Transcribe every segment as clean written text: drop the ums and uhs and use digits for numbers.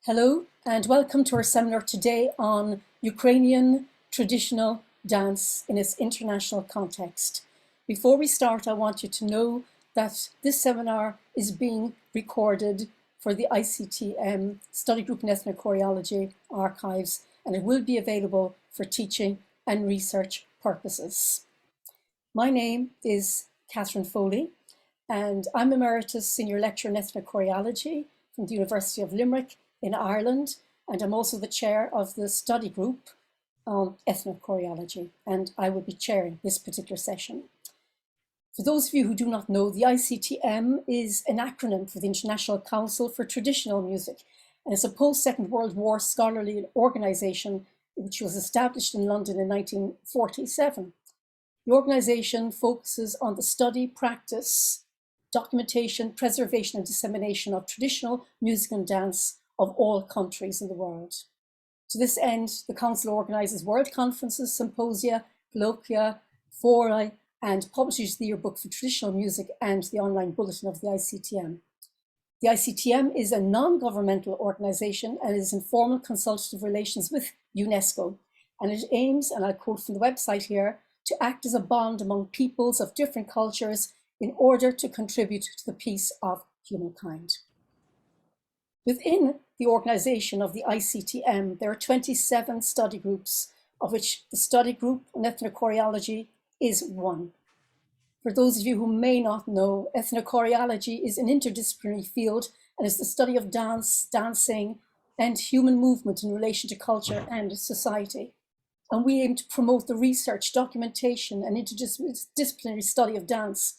Hello and welcome to our seminar today on Ukrainian traditional dance in its international context. Before we start, I want you to know that this seminar is being recorded for the ICTM Study Group in Ethnochoreology archives, and it will be available for teaching and research purposes. My name is Catherine Foley, and I'm Emeritus Senior Lecturer in Ethnochoreology from the University of Limerick in Ireland, and I'm also the chair of the study group on ethnochoreology, and I will be chairing this particular session. For those of you who do not know, the ICTM is an acronym for the International Council for Traditional Music, and it's a post-Second World War scholarly organisation which was established in London in 1947. The organisation focuses on the study, practice, documentation, preservation and dissemination of traditional music and dance of all countries in the world. To this end, the Council organises world conferences, symposia, colloquia, fora, and publishes the yearbook for traditional music and the online bulletin of the ICTM. The ICTM is a non-governmental organisation and is in formal consultative relations with UNESCO, and it aims, and I'll quote from the website here, to act as a bond among peoples of different cultures in order to contribute to the peace of humankind. Within the organisation of the ICTM, there are 27 study groups, of which the study group on ethnochoreology is one. For those of you who may not know, ethnochoreology is an interdisciplinary field and is the study of dance, dancing, and human movement in relation to culture and society. And we aim to promote the research, documentation, and interdisciplinary study of dance.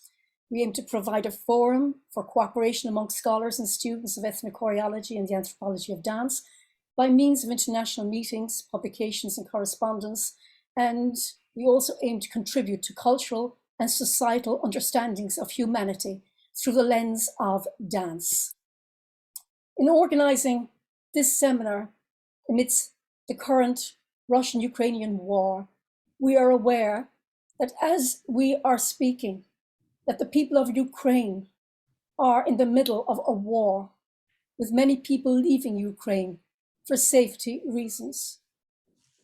We aim to provide a forum for cooperation among scholars and students of ethnochoreology and the anthropology of dance by means of international meetings, publications, and correspondence. And we also aim to contribute to cultural and societal understandings of humanity through the lens of dance. In organizing this seminar amidst the current Russian-Ukrainian war, we are aware that as we are speaking, that the people of Ukraine are in the middle of a war, with many people leaving Ukraine for safety reasons.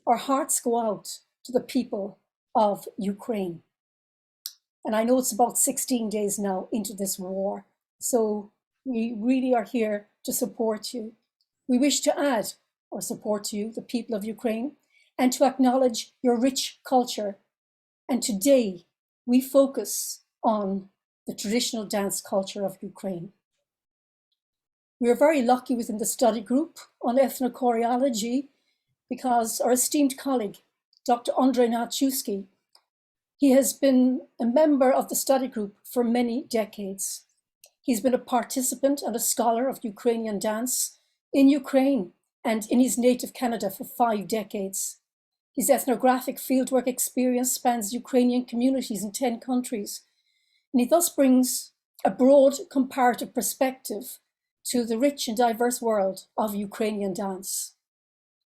Our hearts go out to the people of Ukraine. And I know it's about 16 days now into this war, so we really are here to support you. We wish to add our support to you, the people of Ukraine, and to acknowledge your rich culture. And today we focus on the traditional dance culture of Ukraine. We are very lucky within the study group on ethnochoreology because our esteemed colleague, Dr. Andriy Nahachewsky, he has been a member of the study group for many decades. He's been a participant and a scholar of Ukrainian dance in Ukraine and in his native Canada for 5 decades. His ethnographic fieldwork experience spans Ukrainian communities in 10 countries, and he thus brings a broad comparative perspective to the rich and diverse world of Ukrainian dance.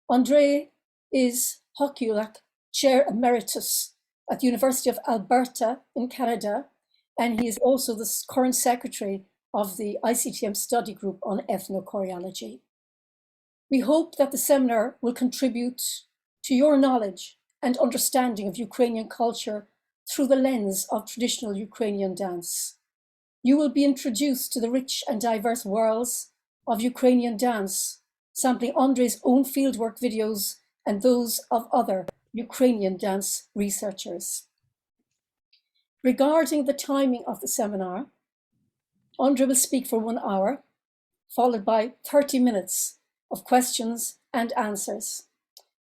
Andriy is Hokulak Chair Emeritus at the University of Alberta in Canada, and he is also the current secretary of the ICTM study group on ethnochoreology. We hope that the seminar will contribute to your knowledge and understanding of Ukrainian culture through the lens of traditional Ukrainian dance. You will be introduced to the rich and diverse worlds of Ukrainian dance, sampling Andriy's own fieldwork videos and those of other Ukrainian dance researchers. Regarding the timing of the seminar, Andriy will speak for 1 hour, followed by 30 minutes of questions and answers.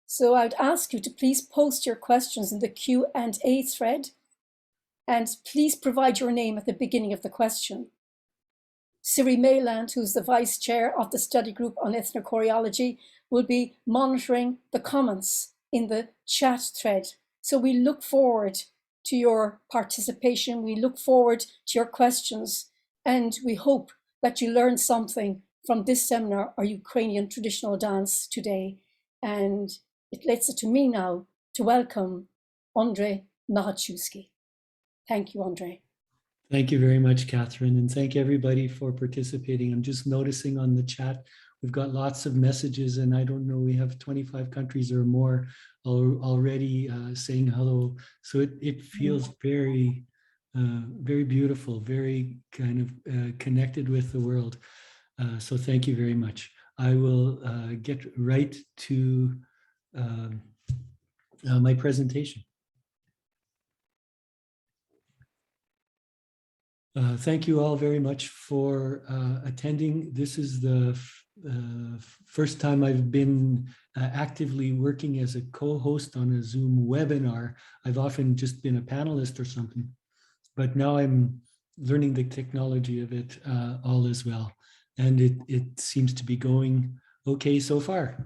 So I'd ask you to please post your questions in the Q&A thread, and please provide your name at the beginning of the question. Siri Mayland, who's the vice chair of the study group on ethnochoreology, will be monitoring the comments in the chat thread. So we look forward to your participation. We look forward to your questions, and we hope that you learned something from this seminar on Ukrainian traditional dance today. And it relates it to me now to welcome Andriy Nahachewsky. Thank you, Andriy. Thank you very much, Catherine, and thank everybody for participating. I'm just noticing on the chat, we've got lots of messages, and I don't know, we have 25 countries or more already saying hello. So it feels very, very beautiful, very kind of connected with the world. So thank you very much. I will get right to my presentation. Thank you all very much for attending. This is the first time I've been actively working as a co-host on a Zoom webinar. I've often just been a panelist or something, but now I'm learning the technology of it all as well. And it seems to be going okay so far.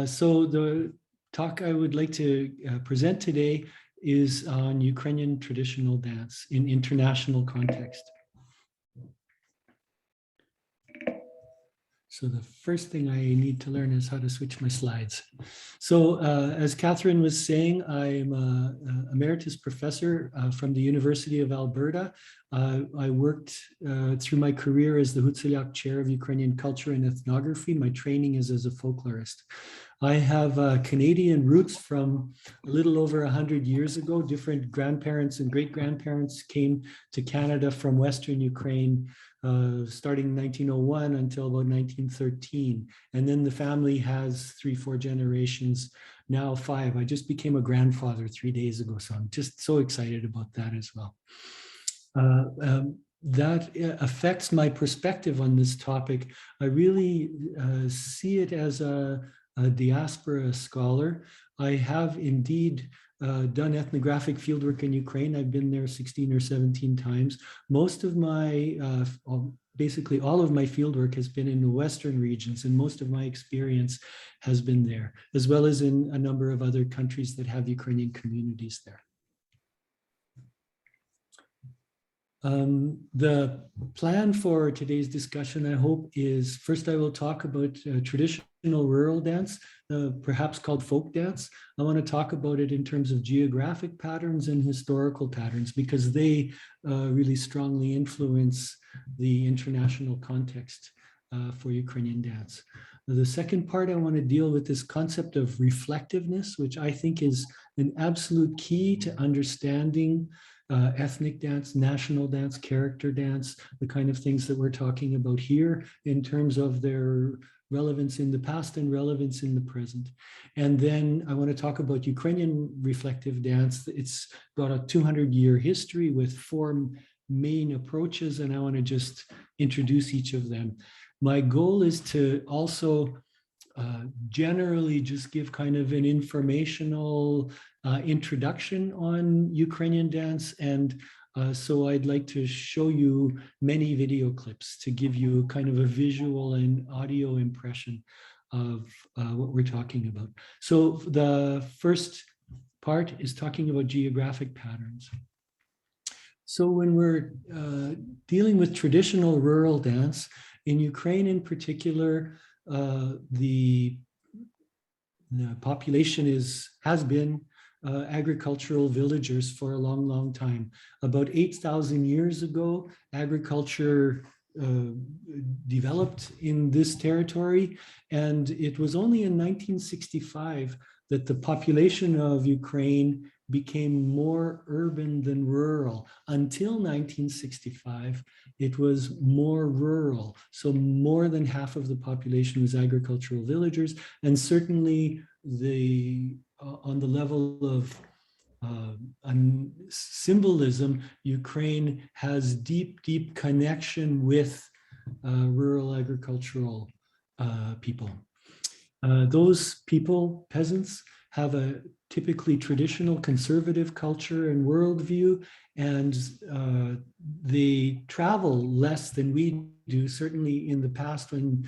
So the talk I would like to present today is on Ukrainian traditional dance in international context. So the first thing I need to learn is how to switch my slides. So as Catherine was saying, I'm an emeritus professor from the University of Alberta. I worked through my career as the Hutseliak Chair of Ukrainian Culture and Ethnography. My training is as a folklorist. I have Canadian roots from a little over 100 years ago. Different grandparents and great-grandparents came to Canada from Western Ukraine starting in 1901 until about 1913. And then the family has 3-4 generations, now 5. I just became a grandfather 3 days ago, so I'm just so excited about that as well. That affects my perspective on this topic. I really see it as a diaspora scholar. I have indeed done ethnographic fieldwork in Ukraine. I've been there 16 or 17 times. Most of my, basically all of my fieldwork has been in the Western regions, and most of my experience has been there, as well as in a number of other countries that have Ukrainian communities there. The plan for today's discussion, I hope, is first I will talk about traditional rural dance, perhaps called folk dance. I want to talk about it in terms of geographic patterns and historical patterns, because they really strongly influence the international context for Ukrainian dance. The second part, I want to deal with this concept of reflectiveness, which I think is an absolute key to understanding ethnic dance, national dance, character dance, the kind of things that we're talking about here in terms of their relevance in the past and relevance in the present. And then I want to talk about Ukrainian reflective dance. It's got a 200-year history with 4 main approaches, and I want to just introduce each of them. My goal is to also generally just give kind of an informational introduction on Ukrainian dance. And so I'd like to show you many video clips to give you kind of a visual and audio impression of what we're talking about. So the first part is talking about geographic patterns. So when we're dealing with traditional rural dance, in Ukraine in particular, the population has been agricultural villagers for a long, long time. About 8,000 years ago, agriculture developed in this territory, and it was only in 1965 that the population of Ukraine became more urban than rural. Until 1965, it was more rural. So more than half of the population was agricultural villagers, and certainly on the level of symbolism, Ukraine has deep, deep connection with rural agricultural people. Those people, peasants, have a typically traditional conservative culture and worldview, and they travel less than we do, certainly in the past when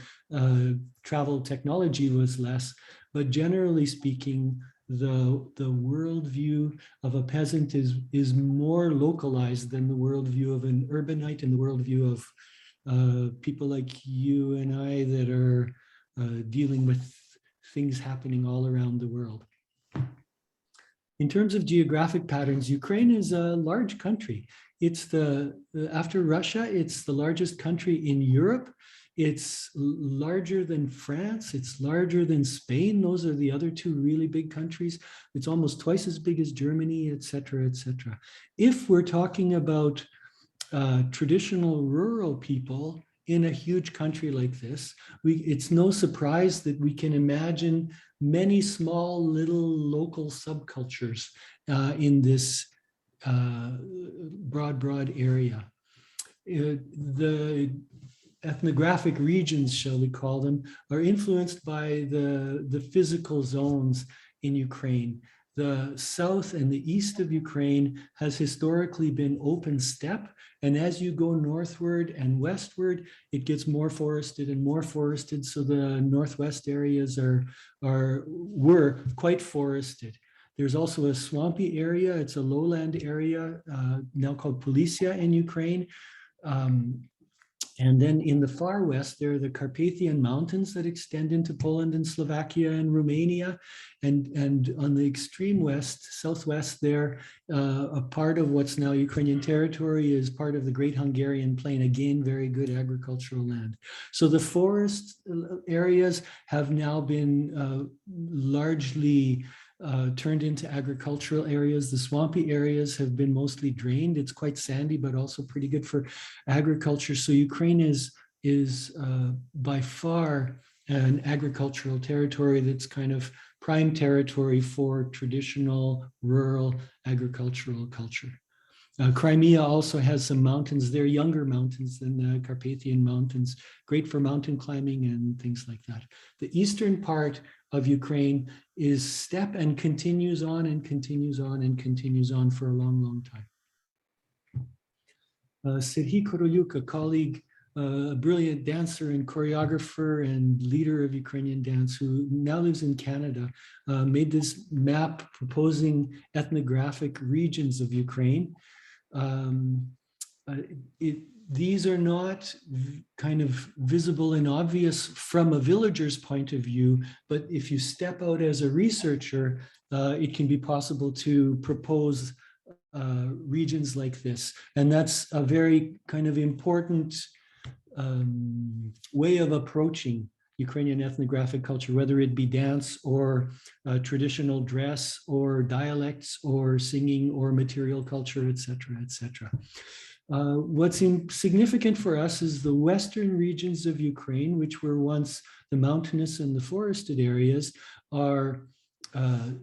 travel technology was less. But generally speaking, the worldview of a peasant is more localized than the worldview of an urbanite and the worldview of people like you and I that are dealing with things happening all around the world. In terms of geographic patterns, Ukraine is a large country. It's after Russia, it's the largest country in Europe. It's larger than France. It's larger than Spain. Those are the other two really big countries. It's almost twice as big as Germany, et cetera, et cetera. If we're talking about traditional rural people in a huge country like this, it's no surprise that we can imagine many small little local subcultures in this broad area. The ethnographic regions, shall we call them, are influenced by the physical zones in Ukraine. The south and the east of Ukraine has historically been open steppe, and as you go northward and westward, it gets more forested and more forested. So the northwest areas were quite forested. There's also a swampy area. It's a lowland area now called Polisia in Ukraine. And then in the far west, there are the Carpathian Mountains that extend into Poland and Slovakia and Romania. And on the extreme west, southwest there, a part of what's now Ukrainian territory is part of the Great Hungarian Plain. Again, very good agricultural land. So the forest areas have now been largely turned into agricultural areas. The swampy areas have been mostly drained. It's quite sandy, but also pretty good for agriculture. So Ukraine is by far an agricultural territory that's kind of prime territory for traditional rural agricultural culture. Crimea also has some mountains. They're younger mountains than the Carpathian Mountains, great for mountain climbing and things like that. The eastern part of Ukraine is steppe and continues on and continues on and continues on for a long, long time. Serhiy Korolyuk, a colleague, a brilliant dancer and choreographer and leader of Ukrainian dance who now lives in Canada, made this map proposing ethnographic regions of Ukraine. These are not kind of visible and obvious from a villager's point of view, but if you step out as a researcher, it can be possible to propose regions like this. And that's a very kind of important way of approaching Ukrainian ethnographic culture, whether it be dance or traditional dress or dialects or singing or material culture, et cetera, et cetera. What's significant for us is the western regions of Ukraine, which were once the mountainous and the forested areas, are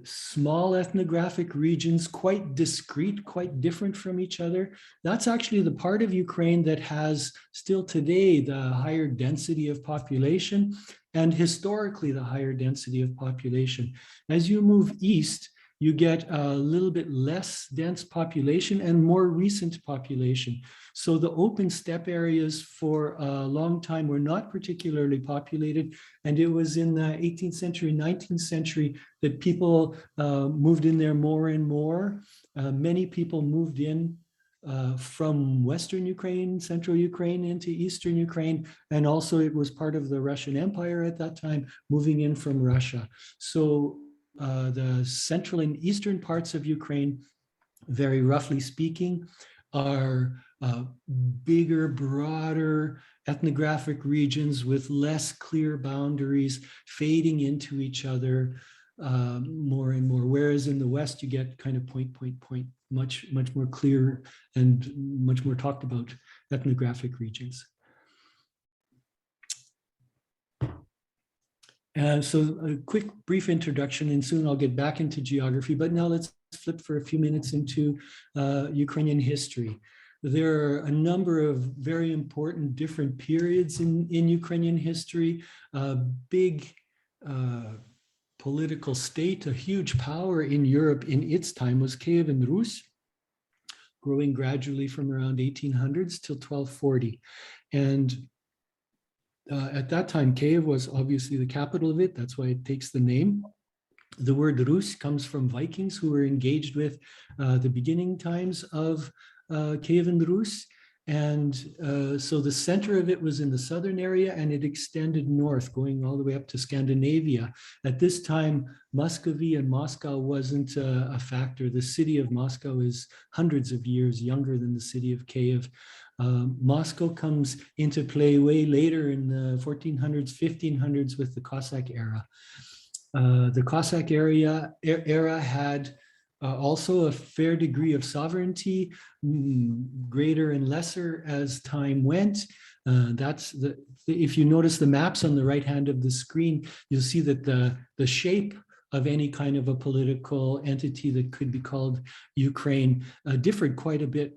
small ethnographic regions, quite discrete, quite different from each other. That's actually the part of Ukraine that has still today the higher density of population and historically the higher density of population. As you move east, you get a little bit less dense population and more recent population. So the open steppe areas for a long time were not particularly populated. And it was in the 18th century, 19th century that people moved in there more and more. Many people moved in from Western Ukraine, Central Ukraine into Eastern Ukraine. And also it was part of the Russian Empire at that time, moving in from Russia. So the central and eastern parts of Ukraine, very roughly speaking, are bigger, broader ethnographic regions with less clear boundaries, fading into each other more and more. Whereas in the West, you get kind of point, much more clear and much more talked about ethnographic regions. So a quick brief introduction, and soon I'll get back into geography, but now let's flip for a few minutes into Ukrainian history. There are a number of very important different periods in Ukrainian history. Big political state, a huge power in Europe in its time was Kievan Rus, growing gradually from around 1800s till 1240. And at that time, Kiev was obviously the capital of it. That's why it takes the name. The word Rus comes from Vikings who were engaged with the beginning times of Kievan Rus. And so the center of it was in the southern area, and it extended north, going all the way up to Scandinavia. At this time, Muscovy and Moscow wasn't a factor. The city of Moscow is hundreds of years younger than the city of Kiev. Moscow comes into play way later in the 1400s, 1500s with the Cossack era. The Cossack era had also a fair degree of sovereignty, greater and lesser as time went. If you notice the maps on the right hand of the screen, you'll see that the shape of any kind of a political entity that could be called Ukraine differed quite a bit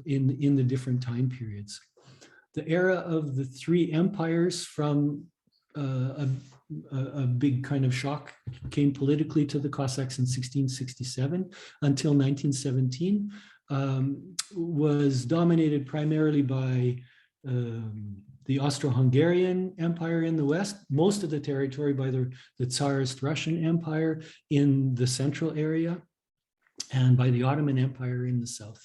in the different time periods. The era of the three empires, from a big kind of shock came politically to the Cossacks in 1667 until 1917, was dominated primarily by the Austro-Hungarian Empire in the west, most of the territory by the Tsarist Russian Empire in the central area, and by the Ottoman Empire in the south.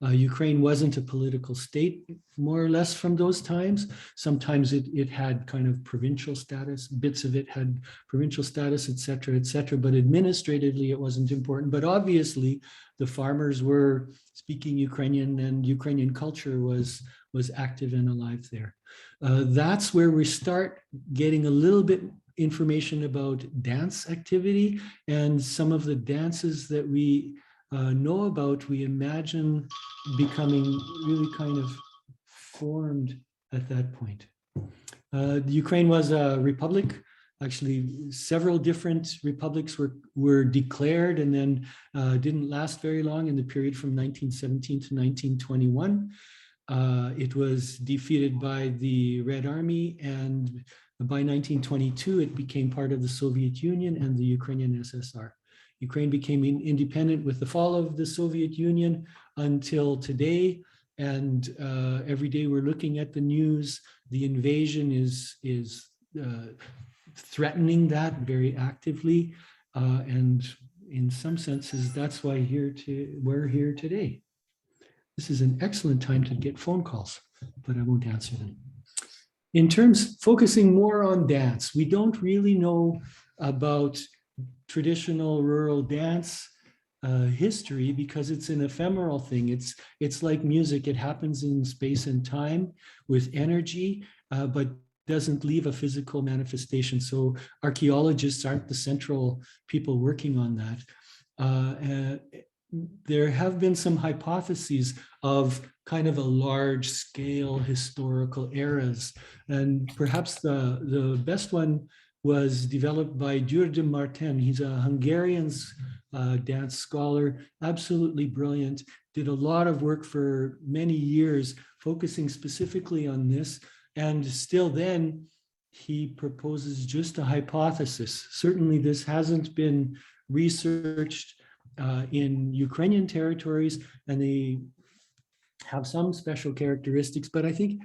Ukraine wasn't a political state, more or less, from those times. Sometimes it had kind of provincial status, bits of it had provincial status, et cetera, but administratively it wasn't important. But obviously the farmers were speaking Ukrainian, and Ukrainian culture was active and alive there. That's where we start getting a little bit information about dance activity, and some of the dances that we know about, we imagine becoming really kind of formed at that point. Ukraine was a republic. Actually, several different republics were declared and then didn't last very long in the period from 1917 to 1921. It was defeated by the Red Army, and by 1922, it became part of the Soviet Union and the Ukrainian SSR. Ukraine became independent with the fall of the Soviet Union until today. And every day we're looking at the news. The invasion is threatening that very actively. And in some senses, that's why we're here today. This is an excellent time to get phone calls, but I won't answer them. In terms, focusing more on dance, we don't really know about traditional rural dance history because it's an ephemeral thing. It's like music. It happens in space and time with energy, but doesn't leave a physical manifestation. So archaeologists aren't the central people working on that. There have been some hypotheses of kind of a large scale historical eras. And perhaps the best one was developed by György Martin. He's a Hungarian dance scholar, absolutely brilliant, did a lot of work for many years, focusing specifically on this. And still then, he proposes just a hypothesis. Certainly this hasn't been researched in Ukrainian territories, and they have some special characteristics, but I think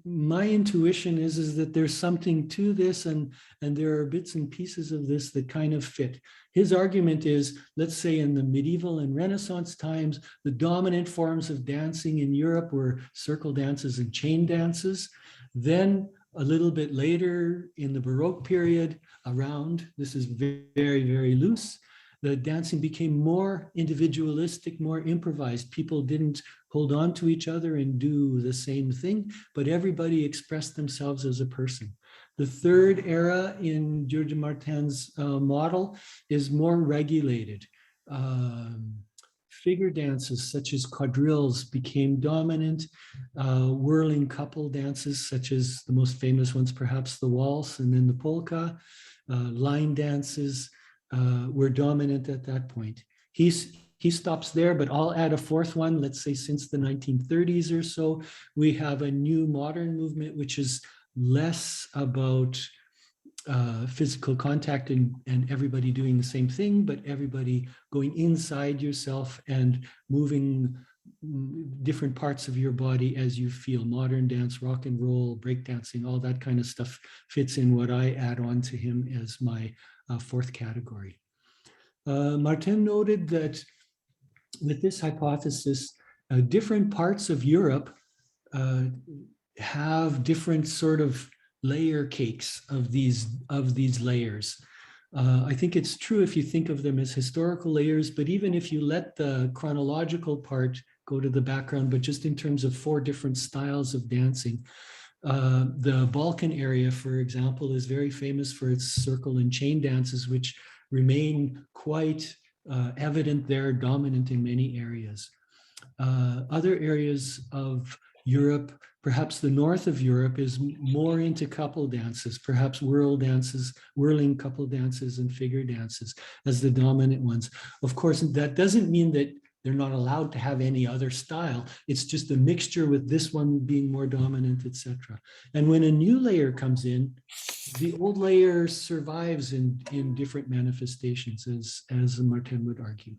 my intuition is that there's something to this, and there are bits and pieces of this that kind of fit. His argument is, let's say in the medieval and Renaissance times, the dominant forms of dancing in Europe were circle dances and chain dances. Then a little bit later in the Baroque period, this is very, very loose, the dancing became more individualistic, more improvised. People didn't hold on to each other and do the same thing, but everybody expressed themselves as a person. The third era in György Martin's model is more regulated. Figure dances such as quadrilles became dominant. Whirling couple dances, such as the most famous ones, perhaps the waltz and then the polka, line dances, were dominant at that point. He stops there, but I'll add a fourth one. Let's say since the 1930s or so, we have a new modern movement, which is less about physical contact and everybody doing the same thing, but everybody going inside yourself and moving different parts of your body as you feel. Modern dance, rock and roll, breakdancing, all that kind of stuff fits in what I add on to him as my fourth category. Martin noted that with this hypothesis, different parts of Europe have different sort of layer cakes of these layers. I think it's true if you think of them as historical layers, but even if you let the chronological part go to the background, but just in terms of 4 different styles of dancing. The Balkan area, for example, is very famous for its circle and chain dances, which remain quite evident there, dominant in many areas. Other areas of Europe, perhaps the north of Europe, is more into couple dances, perhaps whirling couple dances and figure dances as the dominant ones. Of course, that doesn't mean that they're not allowed to have any other style. It's just a mixture with this one being more dominant, etc. And when a new layer comes in, the old layer survives in different manifestations, as Martin would argue.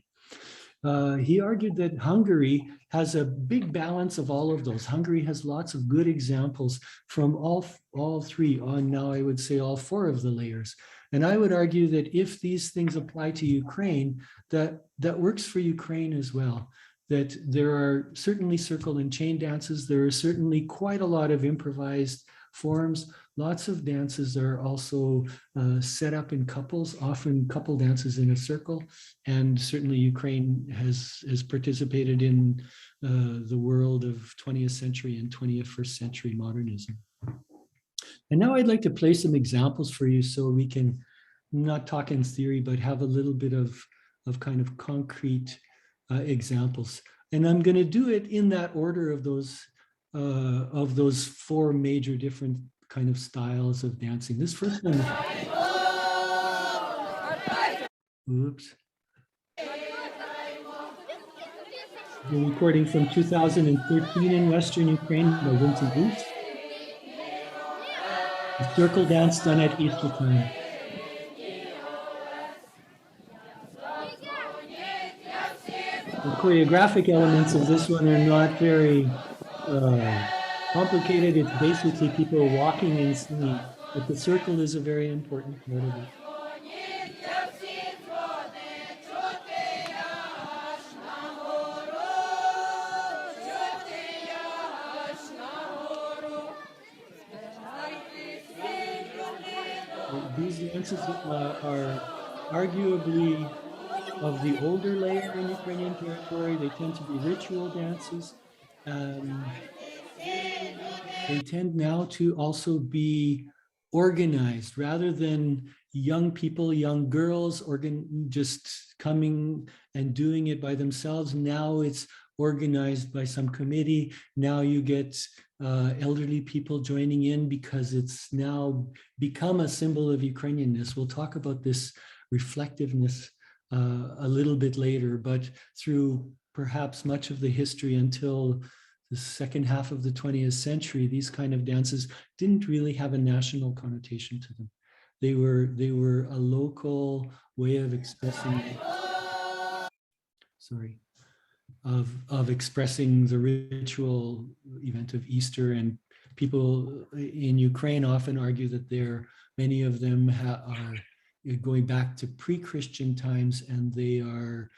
He argued that Hungary has a big balance of all of those. Hungary has lots of good examples from all 3, on now I would say all 4 of the layers. And I would argue that if these things apply to Ukraine, that works for Ukraine as well. That there are certainly circle and chain dances. There are certainly quite a lot of improvised forms. Lots of dances are also set up in couples, often couple dances in a circle. And certainly Ukraine has participated in the world of 20th century and 21st century modernism. And now I'd like to play some examples for you so we can not talk in theory, but have a little bit of kind of concrete examples. And I'm going to do it in that order of those 4 major different kind of styles of dancing. This first one, oops. The recording from 2013 in Western Ukraine by Vincent Booth. A circle dance done at Easter time. The choreographic elements of this one are not very complicated. It's basically people walking and singing, but the circle is a very important part of it. These dances are arguably of the older layer in Ukrainian territory. They tend to be ritual dances. They tend now to also be organized rather than young people, young girls, just coming and doing it by themselves. Now it's organized by some committee. Now you get elderly people joining in because it's now become a symbol of Ukrainianness. We'll talk about this reflectiveness a little bit later, but through perhaps much of the history until the second half of the 20th century, these kind of dances didn't really have a national connotation to them. They were a local way of expressing, of expressing the ritual event of Easter. And people in Ukraine often argue that many of them are going back to pre-Christian times, and they are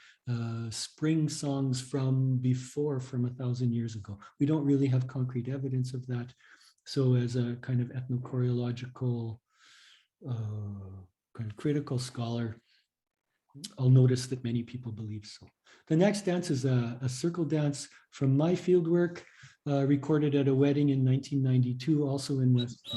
spring songs from 1,000 years ago. We don't really have concrete evidence of that. So as a kind of ethnochoreological, kind of critical scholar, I'll notice that many people believe so. The next dance is a circle dance from my fieldwork, recorded at a wedding in 1992, also in West.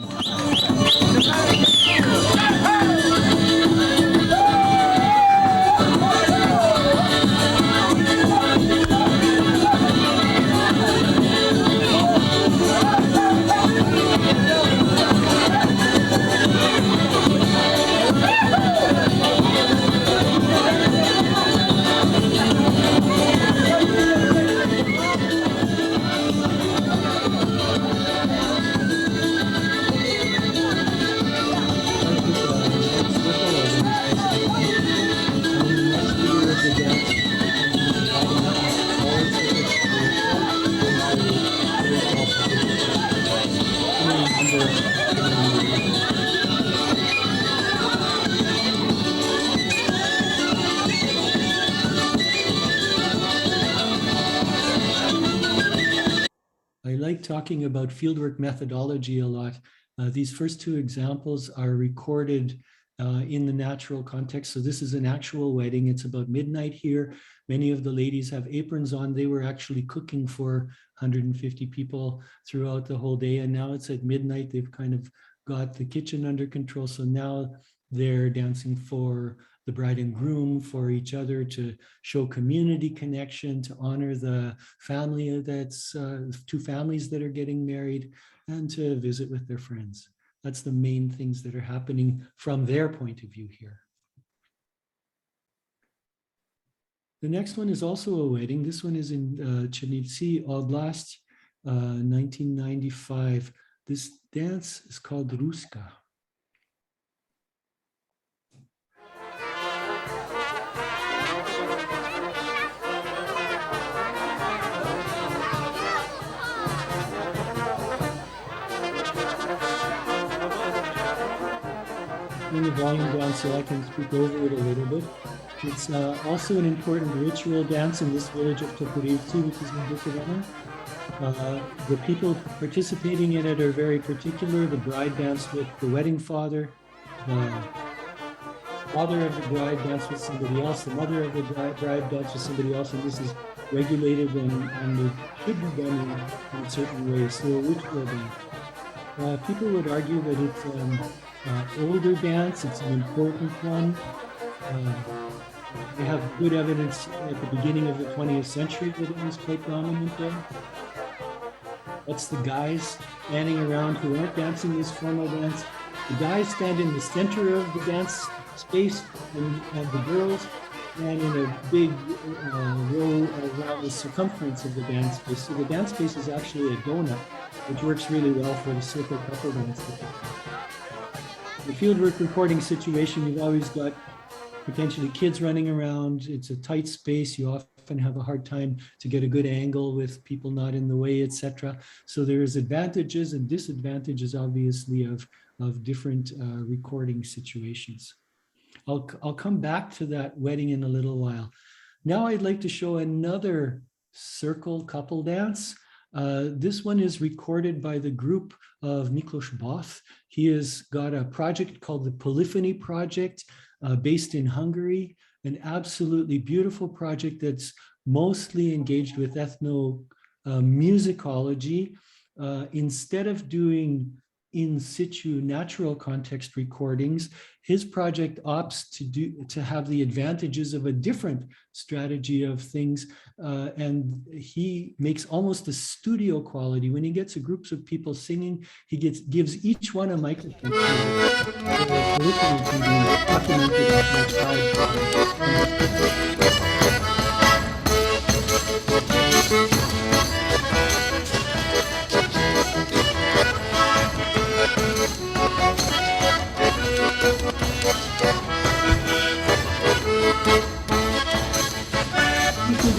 I like talking about fieldwork methodology a lot. These first 2 examples are recorded in the natural context. So this is an actual wedding. It's about midnight here. Many of the ladies have aprons on. They were actually cooking for 150 people throughout the whole day. And now it's at midnight. They've kind of got the kitchen under control. So now they're dancing for the bride and groom, for each other, to show community connection, to honor the family that's two families that are getting married, and to visit with their friends. That's the main things that are happening from their point of view here. The next one is also a wedding. This one is in Chernivtsi Oblast, 1995. This dance is called Ruska. The volume down so I can speak over it a little bit. It's also an important ritual dance in this village of Toporivtsi, which is in Bukovina. The people participating in it are very particular. The bride danced with the wedding father. The father of the bride danced with somebody else. The mother of the bride danced with somebody else. And this is regulated and it should be done in certain ways. So a ritual dance. People would argue that it's older dance, it's an important one. We have good evidence at the beginning of the 20th century that it was quite dominant there. That's the guys standing around who aren't dancing this formal dance. The guys stand in the center of the dance space and the girls stand in a big row around the circumference of the dance space. So the dance space is actually a donut, which works really well for the circle couple dance. The fieldwork recording situation, you've always got potentially kids running around. It's a tight space. You often have a hard time to get a good angle with people not in the way, etc. So there's advantages and disadvantages, obviously, of different recording situations. I'll come back to that wedding in a little while. Now I'd like to show another circle couple dance. This one is recorded by the group of Miklos Both. He has got a project called the Polyphony Project, based in Hungary, an absolutely beautiful project that's mostly engaged with ethnomusicology. Instead of doing in situ natural context recordings, his project opts to have the advantages of a different strategy of things, and he makes almost a studio quality. When he gets a groups of people singing, he gives each one a microphone.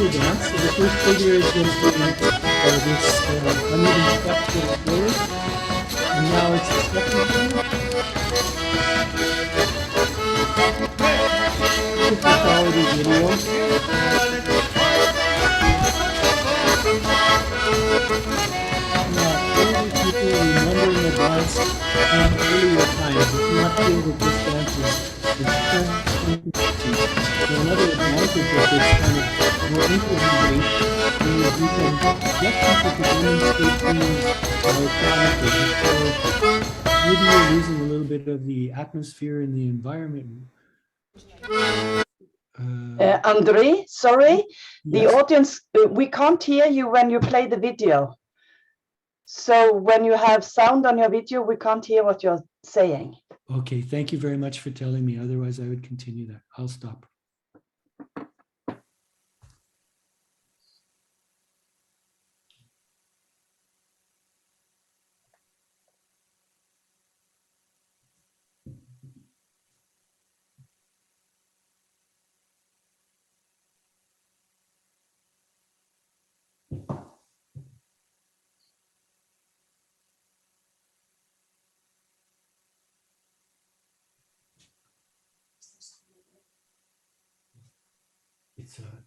Dance. So the first figure is going to be this uneven step to the floor, and now it's the second figure. It's a quality video. Now, older people remembering the dance from earlier times. It's not clear that this dance is current. So another advantage of this kind of more interview-based is you can get people to demonstrate things electronically. So maybe you're losing a little bit of the atmosphere and the environment. Andriy, sorry, yes. The audience, we can't hear you when you play the video. So when you have sound on your video, we can't hear what you're saying. Okay, thank you very much for telling me. Otherwise, I would continue that. I'll stop.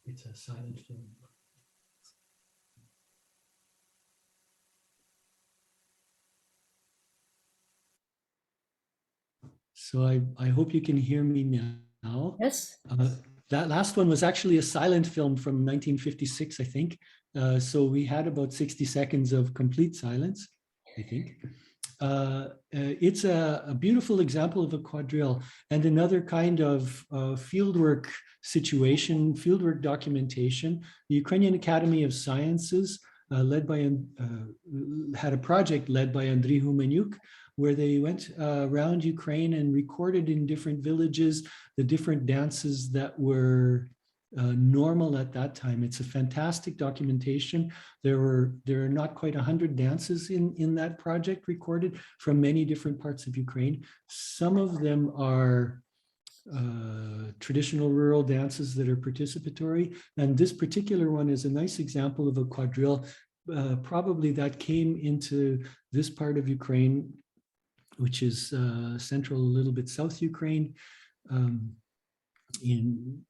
It's a silent film. So I hope you can hear me now. Yes. That last one was actually a silent film from 1956, I think. So we had about 60 seconds of complete silence, I think. It's a beautiful example of a quadrille and another kind of fieldwork situation, fieldwork documentation. The Ukrainian Academy of Sciences had a project led by Andriy where they went around Ukraine and recorded in different villages the different dances that were normal at that time. It's a fantastic documentation. There are not quite 100 dances in that project recorded from many different parts of Ukraine. Some of them are traditional rural dances that are participatory. And this particular one is a nice example of a quadrille, probably that came into this part of Ukraine, which is central, a little bit south Ukraine,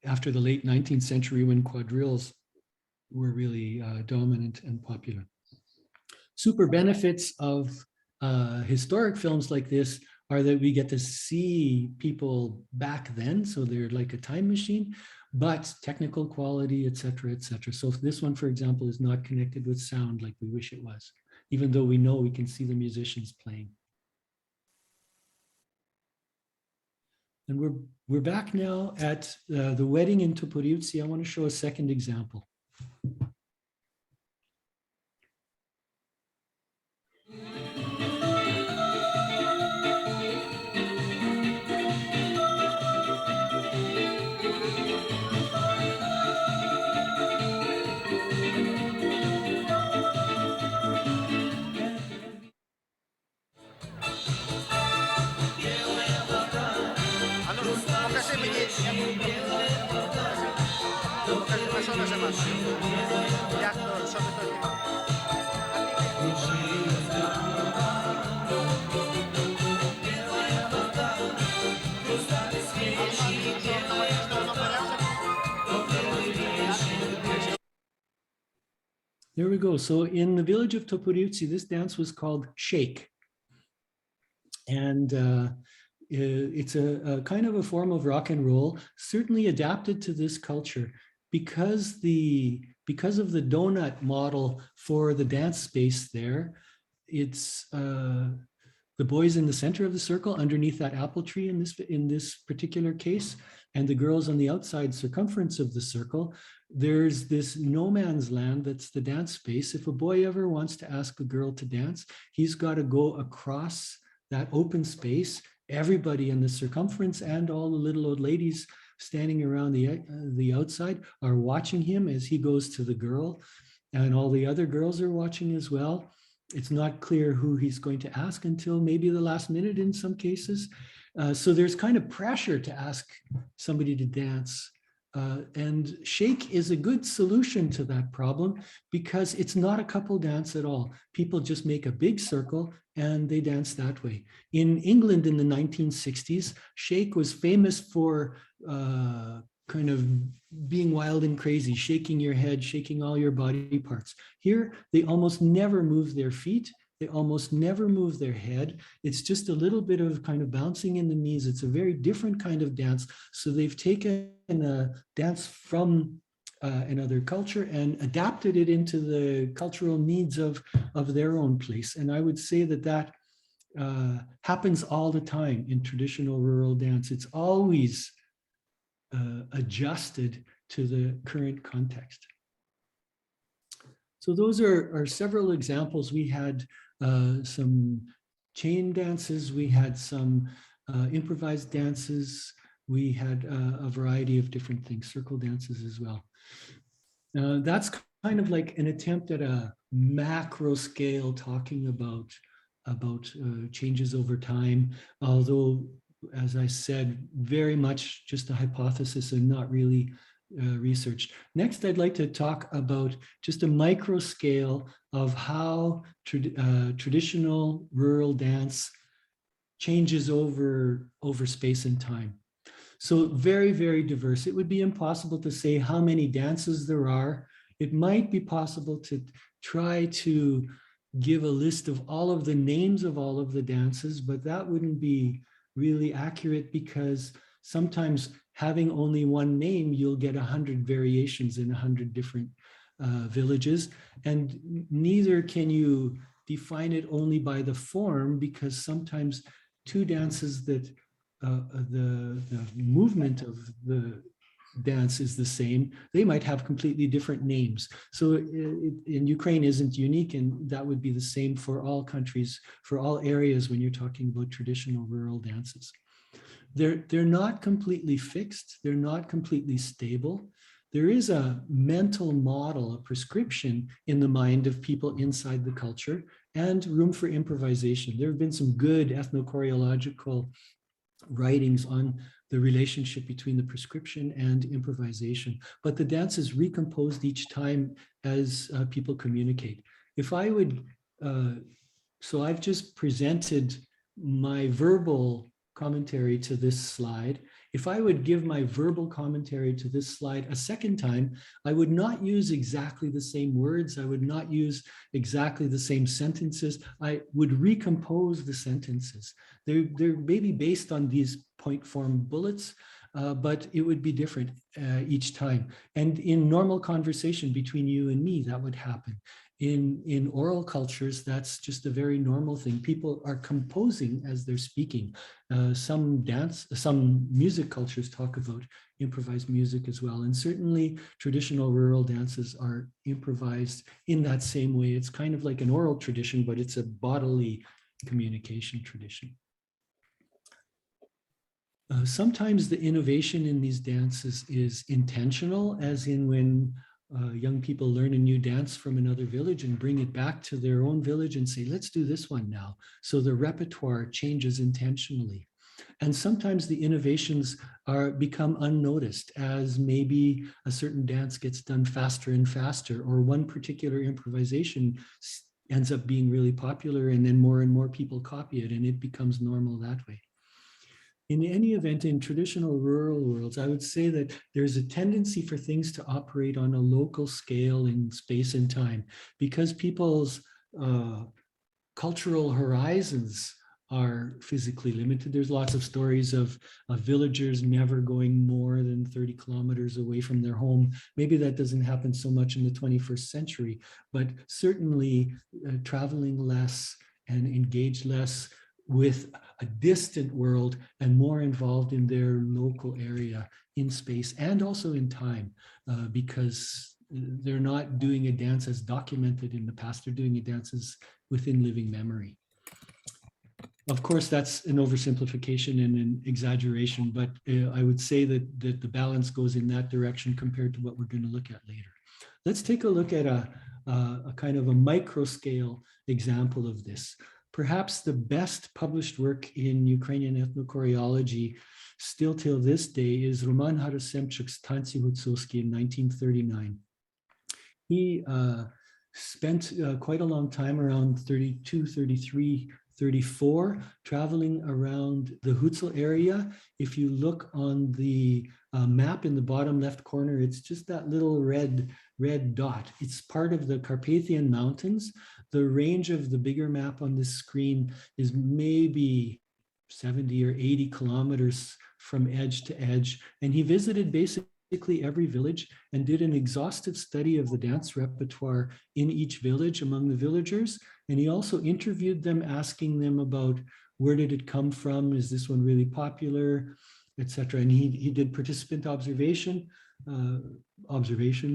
after the late 19th century when quadrilles were really dominant and popular. Super benefits of historic films like this are that we get to see people back then, so they're like a time machine, but technical quality, et cetera, et cetera. So this one, for example, is not connected with sound like we wish it was, even though we know we can see the musicians playing. And we're back now at the wedding in Toporyutsy. I want to show a second example. There we go. So in the village of Toporyutsy, this dance was called shake. And it's a kind of a form of rock and roll, certainly adapted to this culture because of the donut model for the dance space there. It's the boys in the center of the circle underneath that apple tree in this particular case, and the girls on the outside circumference of the circle. There's this no man's land that's the dance space. If a boy ever wants to ask a girl to dance, he's got to go across that open space. Everybody in the circumference and all the little old ladies standing around the outside are watching him as he goes to the girl, and all the other girls are watching as well. It's not clear who he's going to ask until maybe the last minute in some cases. So there's kind of pressure to ask somebody to dance. And shake is a good solution to that problem because it's not a couple dance at all. People just make a big circle and they dance that way. In England in the 1960s, shake was famous for kind of being wild and crazy, shaking your head, shaking all your body parts. Here, they almost never move their feet. They almost never move their head. It's just a little bit of kind of bouncing in the knees. It's a very different kind of dance. So they've taken a dance from another culture and adapted it into the cultural needs of their own place. And I would say that happens all the time in traditional rural dance. It's always adjusted to the current context. So those are several examples. We had some chain dances, we had some improvised dances, we had a variety of different things, circle dances as well. That's kind of like an attempt at a macro scale talking about changes over time, although, as I said, very much just a hypothesis and not really research. Next, I'd like to talk about just a micro scale of how traditional rural dance changes over space and time. So very, very diverse. It would be impossible to say how many dances there are. It might be possible to try to give a list of all of the names of all of the dances, but that wouldn't be really accurate, because sometimes having only one name, you'll get 100 variations in 100 different villages, and neither can you define it only by the form, because sometimes two dances that the movement of the dance is the same, they might have completely different names. So in Ukraine isn't unique, and that would be the same for all countries, for all areas when you're talking about traditional rural dances. They're not completely fixed, they're not completely stable. There is a mental model, a prescription in the mind of people inside the culture, and room for improvisation. There have been some good ethnochoreological writings on the relationship between the prescription and improvisation, but the dance is recomposed each time as people communicate. If I would, so I've just presented my verbal commentary to this slide. If I would give my verbal commentary to this slide a second time, I would not use exactly the same words. I would not use exactly the same sentences. I would recompose the sentences. They're maybe based on these point form bullets, but it would be different each time. And in normal conversation between you and me, that would happen. In oral cultures, that's just a very normal thing. People are composing as they're speaking. Some music cultures talk about improvised music as well. And certainly traditional rural dances are improvised in that same way. It's kind of like an oral tradition, but it's a bodily communication tradition. Sometimes the innovation in these dances is intentional, as in when young people learn a new dance from another village and bring it back to their own village and say, let's do this one now. So the repertoire changes intentionally. And sometimes the innovations become unnoticed, as maybe a certain dance gets done faster and faster, or one particular improvisation ends up being really popular, and then more people copy it, and it becomes normal that way. In any event, in traditional rural worlds, I would say that there's a tendency for things to operate on a local scale in space and time, because people's cultural horizons are physically limited. There's lots of stories of villagers never going more than 30 kilometers away from their home. Maybe that doesn't happen so much in the 21st century, but certainly traveling less and engaged less with a distant world and more involved in their local area in space and also in time, because they're not doing a dance as documented in the past, they're doing a dance as within living memory. Of course, that's an oversimplification and an exaggeration, but I would say that the balance goes in that direction compared to what we're going to look at later. Let's take a look at a kind of a micro scale example of this. Perhaps the best published work in Ukrainian ethnochoreology still till this day is Roman Harasemchuk's Tanci Hutsovsky in 1939. He spent quite a long time, around 32, 33, 34, traveling around the Hutzul area. If you look on the map in the bottom left corner, it's just that little red dot. It's part of the Carpathian Mountains. The range of the bigger map on this screen is maybe 70 or 80 kilometers from edge to edge. And he visited basically every village and did an exhaustive study of the dance repertoire in each village among the villagers. And he also interviewed them, asking them about where did it come from? Is this one really popular, etc. And he did participant observation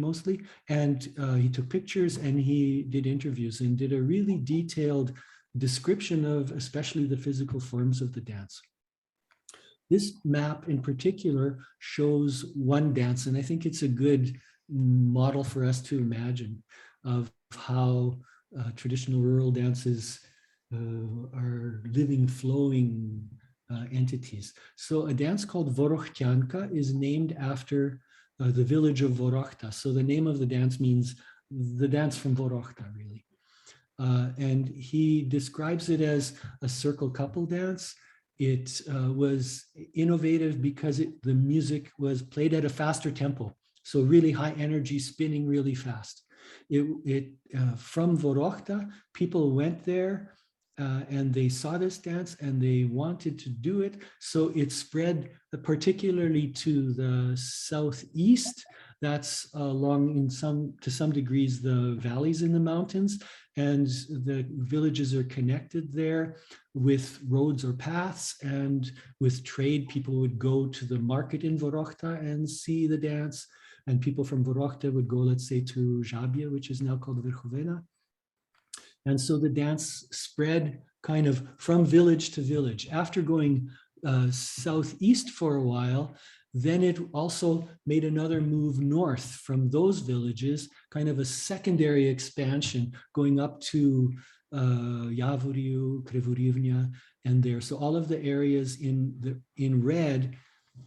mostly, and he took pictures and he did interviews and did a really detailed description of especially the physical forms of the dance. This map in particular shows one dance, and I think it's a good model for us to imagine of how traditional rural dances are living, flowing entities. So a dance called Vorochtyanka is named after the village of Vorochta. So the name of the dance means the dance from Vorochta, really. And he describes it as a circle couple dance. It was innovative because the music was played at a faster tempo. So really high energy, spinning really fast. From Vorochta, people went there and they saw this dance and they wanted to do it. So it spread particularly to the southeast. That's along to some degrees the valleys in the mountains, and the villages are connected there with roads or paths, and with trade. People would go to the market in Vorochta and see the dance, and people from Vorochta would go, let's say, to Žabje, which is now called Verkhovena. And so the dance spread kind of from village to village. After going southeast for a while, then it also made another move north from those villages, kind of a secondary expansion going up to Yavoriu, Krivurivnya, and there. So all of the areas in red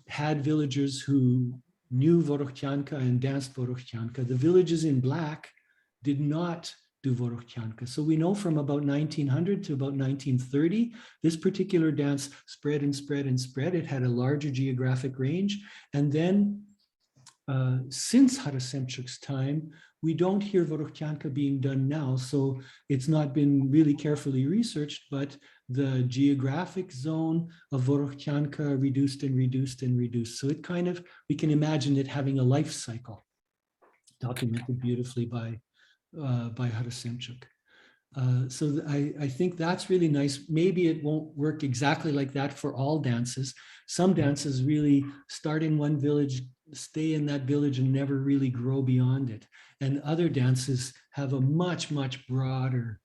had villagers who knew Vorochtyanka and danced Vorochtyanka. The villages in black did not do Vorochtyanka. So we know from about 1900 to about 1930, this particular dance spread and spread and spread. It had a larger geographic range. And then since Harasemchuk's time, we don't hear Vorochtyanka being done now. So it's not been really carefully researched, but the geographic zone of Vorochtyanka reduced and reduced and reduced. So it kind of, we can imagine it having a life cycle, documented beautifully by Harasemchuk. So I think that's really nice. Maybe it won't work exactly like that for all dances. Some dances really start in one village, stay in that village and never really grow beyond it. And other dances have a much, much broader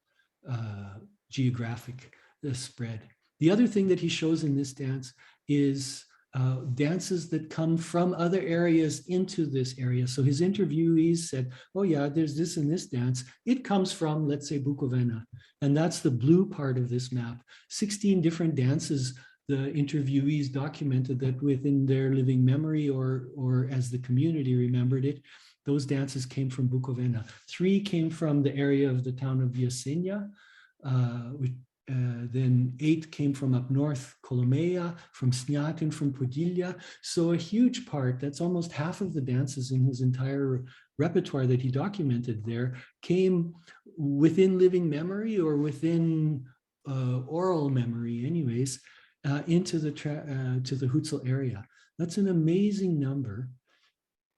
geographic spread. The other thing that he shows in this dance is dances that come from other areas into this area. So his interviewees said, oh yeah, there's this and this dance. It comes from, let's say, Bukovina. And that's the blue part of this map. 16 different dances the interviewees documented that within their living memory or as the community remembered it, those dances came from Bukovina. 3 came from the area of the town of Viasenia, then 8 came from up north, Kolomea, from Sniatin, from Podillia. So a huge part, that's almost half of the dances in his entire repertoire that he documented there, came within living memory or within oral memory anyways, into the to the Hutsul area. That's an amazing number,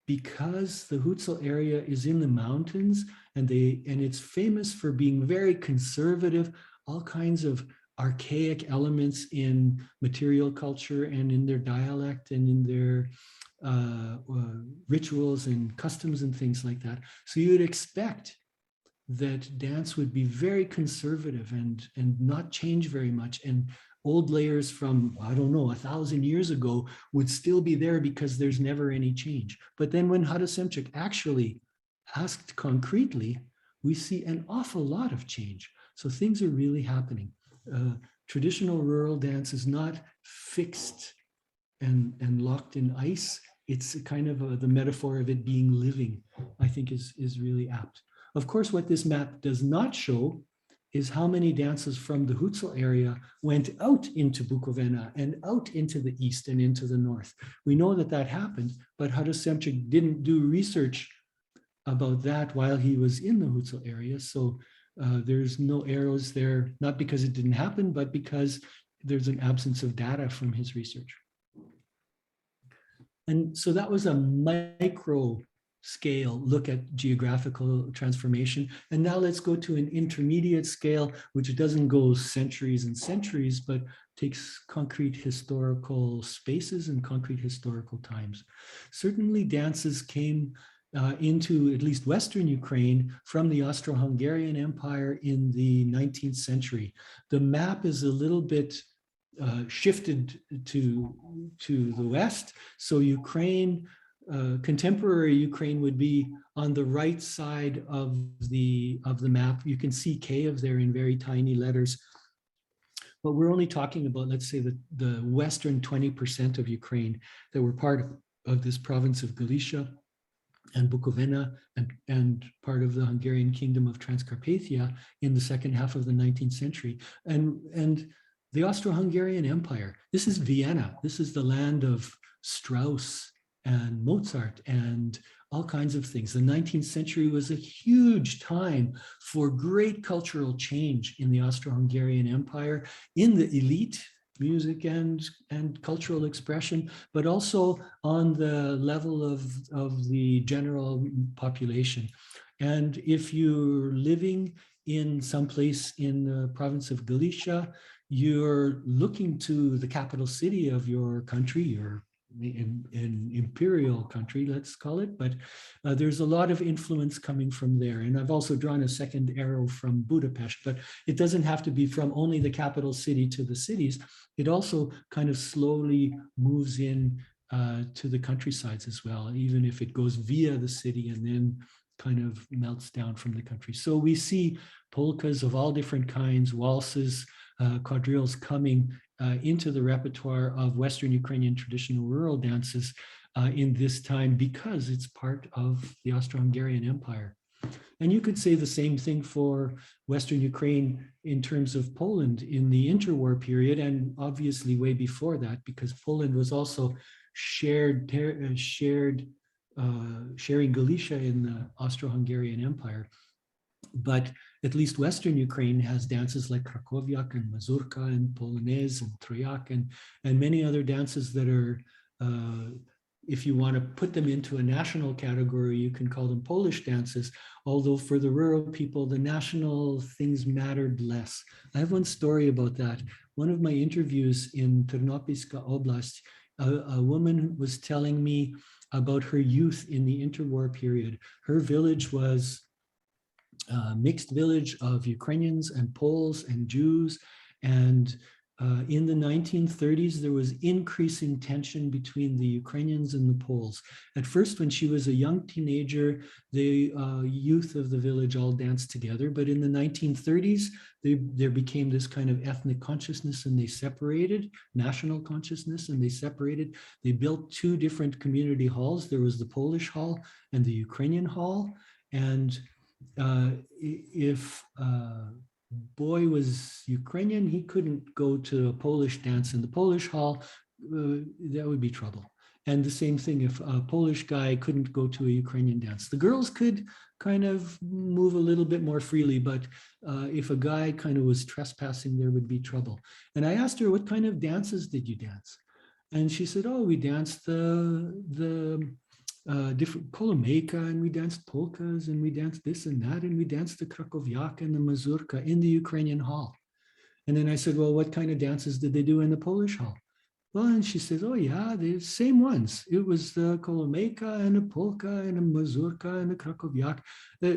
because the Hutsul area is in the mountains and it's famous for being very conservative, all kinds of archaic elements in material culture and in their dialect and in their rituals and customs and things like that. So you would expect that dance would be very conservative and not change very much. And old layers from, I don't know, 1,000 years ago would still be there because there's never any change. But then when Harasemchuk actually asked concretely, we see an awful lot of change. So things are really happening. Traditional rural dance is not fixed and locked in ice. It's kind of the metaphor of it being living, I think is really apt. Of course, what this map does not show is how many dances from the Hutsul area went out into Bukovina and out into the east and into the north. We know that that happened, but Harasemchuk didn't do research about that while he was in the Hutsul area. So there's no arrows there, not because it didn't happen, but because there's an absence of data from his research. And so that was a micro scale look at geographical transformation. And now let's go to an intermediate scale, which doesn't go centuries and centuries, but takes concrete historical spaces and concrete historical times. Certainly dances came into at least Western Ukraine from the Austro-Hungarian Empire in the 19th century. The map is a little bit shifted to the west. So Ukraine, contemporary Ukraine would be on the right side of the map. You can see Kiev there in very tiny letters. But we're only talking about, let's say, the western 20% of Ukraine that were part of this province of Galicia and Bukovina and part of the Hungarian kingdom of Transcarpathia in the second half of the 19th century. And the Austro-Hungarian Empire, this is Vienna. This is the land of Strauss and Mozart and all kinds of things. The 19th century was a huge time for great cultural change in the Austro-Hungarian Empire, in the elite, music and cultural expression, but also on the level of the general population. And if you're living in some place in the province of Galicia, you're looking to the capital city of your country, your an imperial country, let's call it, but there's a lot of influence coming from there. And I've also drawn a second arrow from Budapest, but it doesn't have to be from only the capital city to the cities. It also kind of slowly moves in to the countrysides as well, even if it goes via the city and then kind of melts down from the country. So we see polkas of all different kinds, waltzes, quadrilles coming into the repertoire of Western Ukrainian traditional rural dances in this time, because it's part of the Austro-Hungarian Empire. And you could say the same thing for Western Ukraine in terms of Poland in the interwar period, and obviously way before that, because Poland was also sharing Galicia in the Austro-Hungarian Empire. But at least Western Ukraine has dances like Krakowiak and Mazurka and Polonaise and Troyak and many other dances that are, if you want to put them into a national category, you can call them Polish dances, although for the rural people, the national things mattered less. I have one story about that. One of my interviews in Ternopilska Oblast, a woman was telling me about her youth in the interwar period. Her village was a mixed village of Ukrainians and Poles and Jews. And in the 1930s, there was increasing tension between the Ukrainians and the Poles. At first, when she was a young teenager, the youth of the village all danced together. But in the 1930s, there became this kind of ethnic consciousness, and they separated, national consciousness, and they separated. They built two different community halls. There was the Polish hall and the Ukrainian hall. And if boy was Ukrainian, he couldn't go to a Polish dance in the Polish hall, that would be trouble. And the same thing if a Polish guy couldn't go to a Ukrainian dance. The girls could kind of move a little bit more freely, but if a guy kind of was trespassing, there would be trouble. And I asked her, what kind of dances did you dance? And she said, oh, we danced the different kolomeyka, and we danced polkas, and we danced this and that, and we danced the Krakowiak and the Mazurka in the Ukrainian hall. And then I said, well, what kind of dances did they do in the Polish hall? Well, and she says, oh yeah, the same ones. It was the kolomeyka and a polka and a Mazurka and a Krakowiak.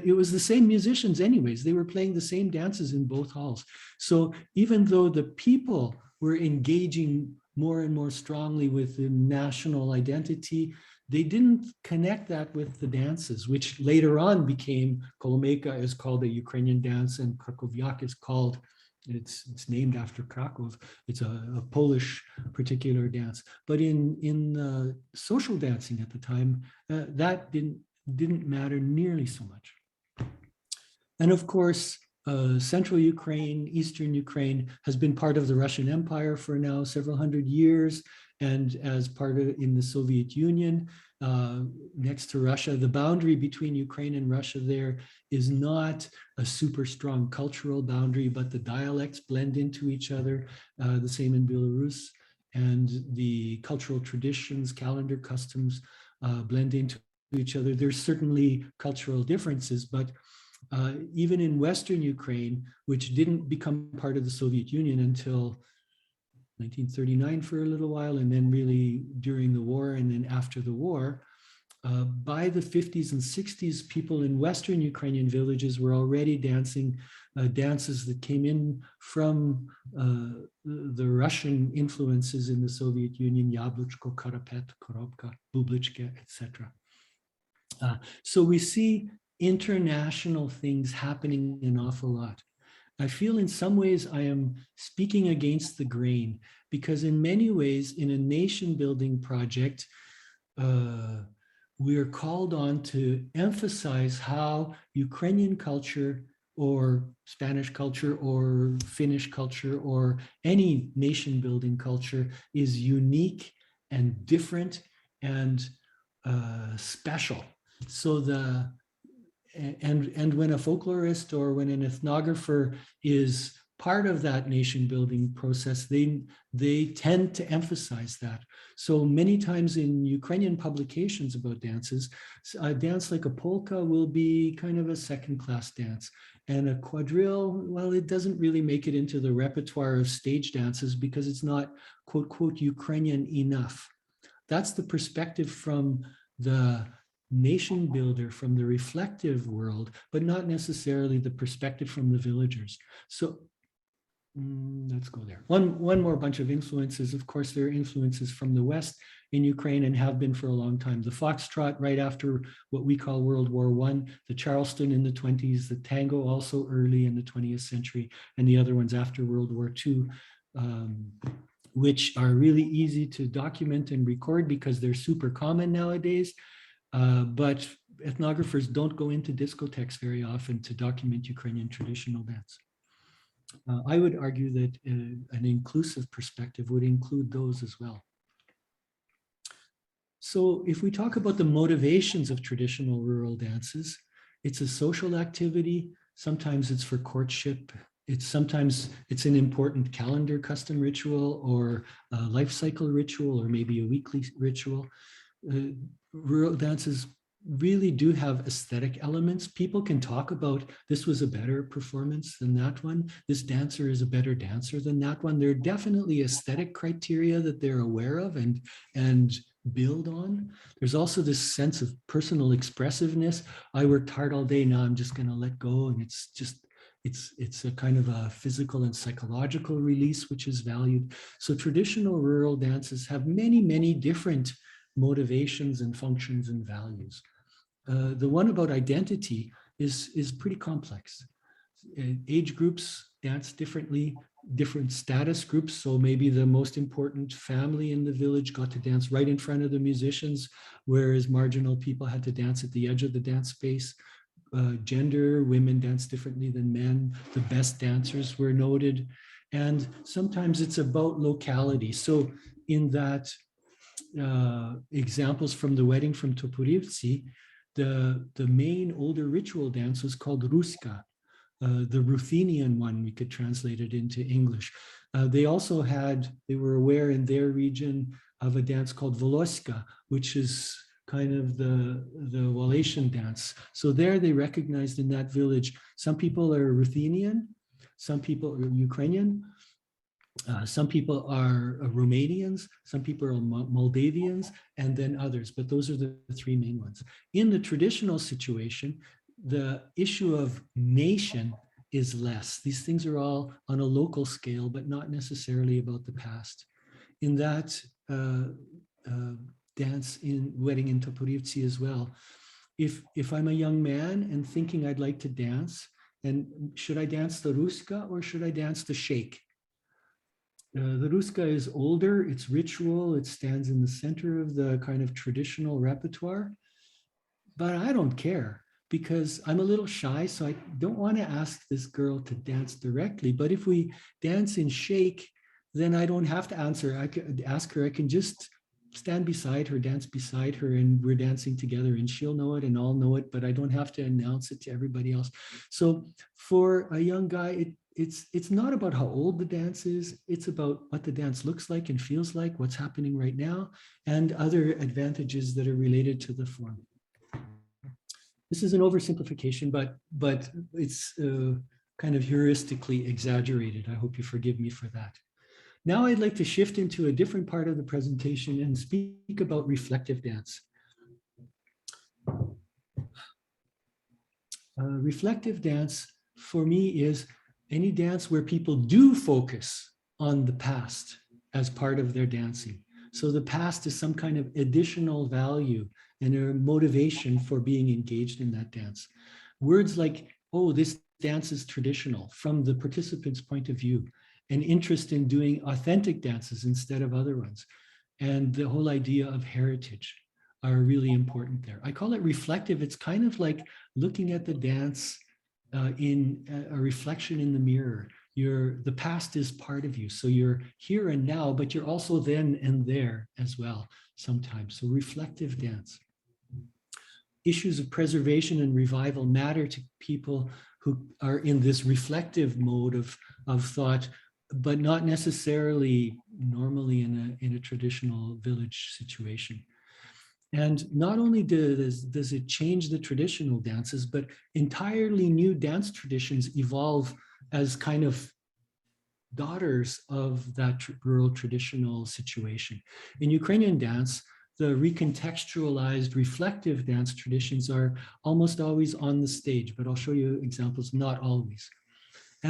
It was the same musicians anyways. They were playing the same dances in both halls. So even though the people were engaging more and more strongly with the national identity, they didn't connect that with the dances, which later on became, kolomeyka is called a Ukrainian dance, and Krakowiak is called, it's named after Krakow. It's a Polish particular dance. But in social dancing at the time, that didn't matter nearly so much. And of course, Central Ukraine, Eastern Ukraine has been part of the Russian Empire for now several hundred years. And as part of in the Soviet Union, next to Russia, the boundary between Ukraine and Russia there is not a super strong cultural boundary, but the dialects blend into each other, the same in Belarus, and the cultural traditions, calendar customs blend into each other. There's certainly cultural differences, but even in Western Ukraine, which didn't become part of the Soviet Union until 1939 for a little while, and then really during the war and then after the war, by the 50s and 60s, people in Western Ukrainian villages were already dancing dances that came in from the Russian influences in the Soviet Union, Yabluchko, Karapet, Korobka, Bublichka, etc. So we see international things happening an awful lot. I feel in some ways I am speaking against the grain, because in many ways in a nation building project, we are called on to emphasize how Ukrainian culture or Spanish culture or Finnish culture or any nation building culture is unique and different and special. So and when a folklorist or when an ethnographer is part of that nation building process, they tend to emphasize that. So many times in Ukrainian publications about dances, a dance like a polka will be kind of a second-class dance. And a quadrille, well, it doesn't really make it into the repertoire of stage dances because it's not, quote, quote, Ukrainian enough. That's the perspective from the nation builder, from the reflective world, but not necessarily the perspective from the villagers. So let's go there. One more bunch of influences. Of course, there are influences from the West in Ukraine and have been for a long time. The foxtrot right after what we call World War I, the Charleston in the 20s, the tango also early in the 20th century, and the other ones after World War II, which are really easy to document and record because they're super common nowadays. But ethnographers don't go into discotheques very often to document Ukrainian traditional dance. I would argue that an inclusive perspective would include those as well. So if we talk about the motivations of traditional rural dances, it's a social activity. Sometimes it's for courtship. Sometimes it's an important calendar custom ritual or a life cycle ritual or maybe a weekly ritual. Rural dances really do have aesthetic elements. People can talk about this was a better performance than that one. This dancer is a better dancer than that one. There are definitely aesthetic criteria that they're aware of and build on. There's also this sense of personal expressiveness. I worked hard all day, now I'm just going to let go. And it's a kind of a physical and psychological release, which is valued. So traditional rural dances have many, many different motivations and functions and values. The one about identity is pretty complex. Age groups dance differently, different status groups. So maybe the most important family in the village got to dance right in front of the musicians, whereas marginal people had to dance at the edge of the dance space. Gender, women dance differently than men. The best dancers were noted. And sometimes it's about locality. So in that examples from the wedding from Toporivtsi, the main older ritual dance was called Ruska, the Ruthenian one, we could translate it into English. They were aware in their region of a dance called Voloska, which is kind of the Wallachian dance. So there they recognized in that village, some people are Ruthenian, some people are Ukrainian, some people are Romanians, some people are Moldavians, and then others, but those are the three main ones. In the traditional situation, the issue of nation is less. These things are all on a local scale, but not necessarily about the past. In that dance in wedding in Toporivtsi as well, if I'm a young man and thinking I'd like to dance, and should I dance the Ruska or should I dance the Shake? The Ruska is older, it's ritual, it stands in the center of the kind of traditional repertoire, but I don't care because I'm a little shy, so I don't want to ask this girl to dance directly. But if we dance in Shake, then I don't have to answer. I could ask her, I can just stand beside her, dance beside her, and we're dancing together and she'll know it and I'll know it, but I don't have to announce it to everybody else. So for a young guy, it's not about how old the dance is, it's about what the dance looks like and feels like, what's happening right now, and other advantages that are related to the form. This is an oversimplification, but it's kind of heuristically exaggerated. I hope you forgive me for that. Now I'd like to shift into a different part of the presentation and speak about reflective dance. Reflective dance for me is any dance where people do focus on the past as part of their dancing. So the past is some kind of additional value and a motivation for being engaged in that dance. Words like, oh, this dance is traditional from the participant's point of view, an interest in doing authentic dances instead of other ones, and the whole idea of heritage are really important there. I call it reflective. It's kind of like looking at the dance in a reflection in the mirror. The past is part of you. So you're here and now, but you're also then and there as well sometimes. So reflective dance. issues of preservation and revival matter to people who are in this reflective mode of thought, but not necessarily normally in a traditional village situation. And not only does it change the traditional dances, but entirely new dance traditions evolve as kind of daughters of that rural traditional situation. In Ukrainian dance, the recontextualized reflective dance traditions are almost always on the stage, but I'll show you examples, not always.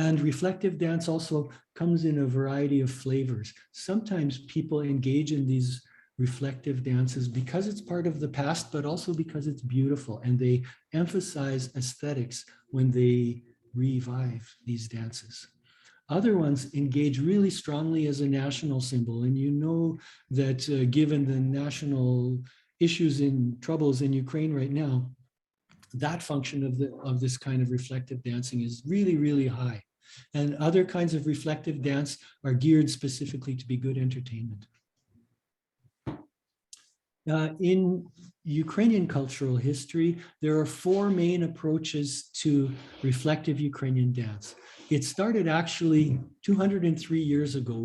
And reflective dance also comes in a variety of flavors. Sometimes people engage in these reflective dances because it's part of the past, but also because it's beautiful, and they emphasize aesthetics when they revive these dances. Other ones engage really strongly as a national symbol. And you know that given the national issues and troubles in Ukraine right now, that function of this kind of reflective dancing is really, really high. And other kinds of reflective dance are geared specifically to be good entertainment. In Ukrainian cultural history, there are four main approaches to reflective Ukrainian dance. It started actually 203 years ago.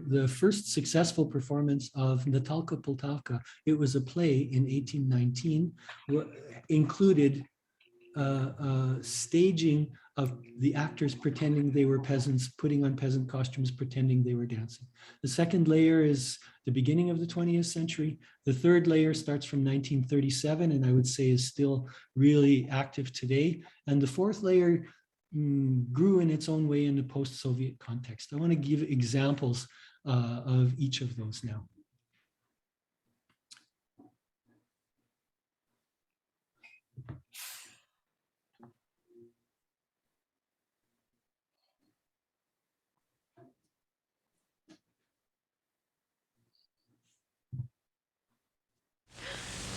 The first successful performance of Natalka Poltavka, it was a play in 1819, included staging of the actors pretending they were peasants, putting on peasant costumes, pretending they were dancing. The second layer is the beginning of the 20th century. The third layer starts from 1937, and I would say is still really active today. And the fourth layer grew in its own way in the post-Soviet context. I want to give examples of each of those now.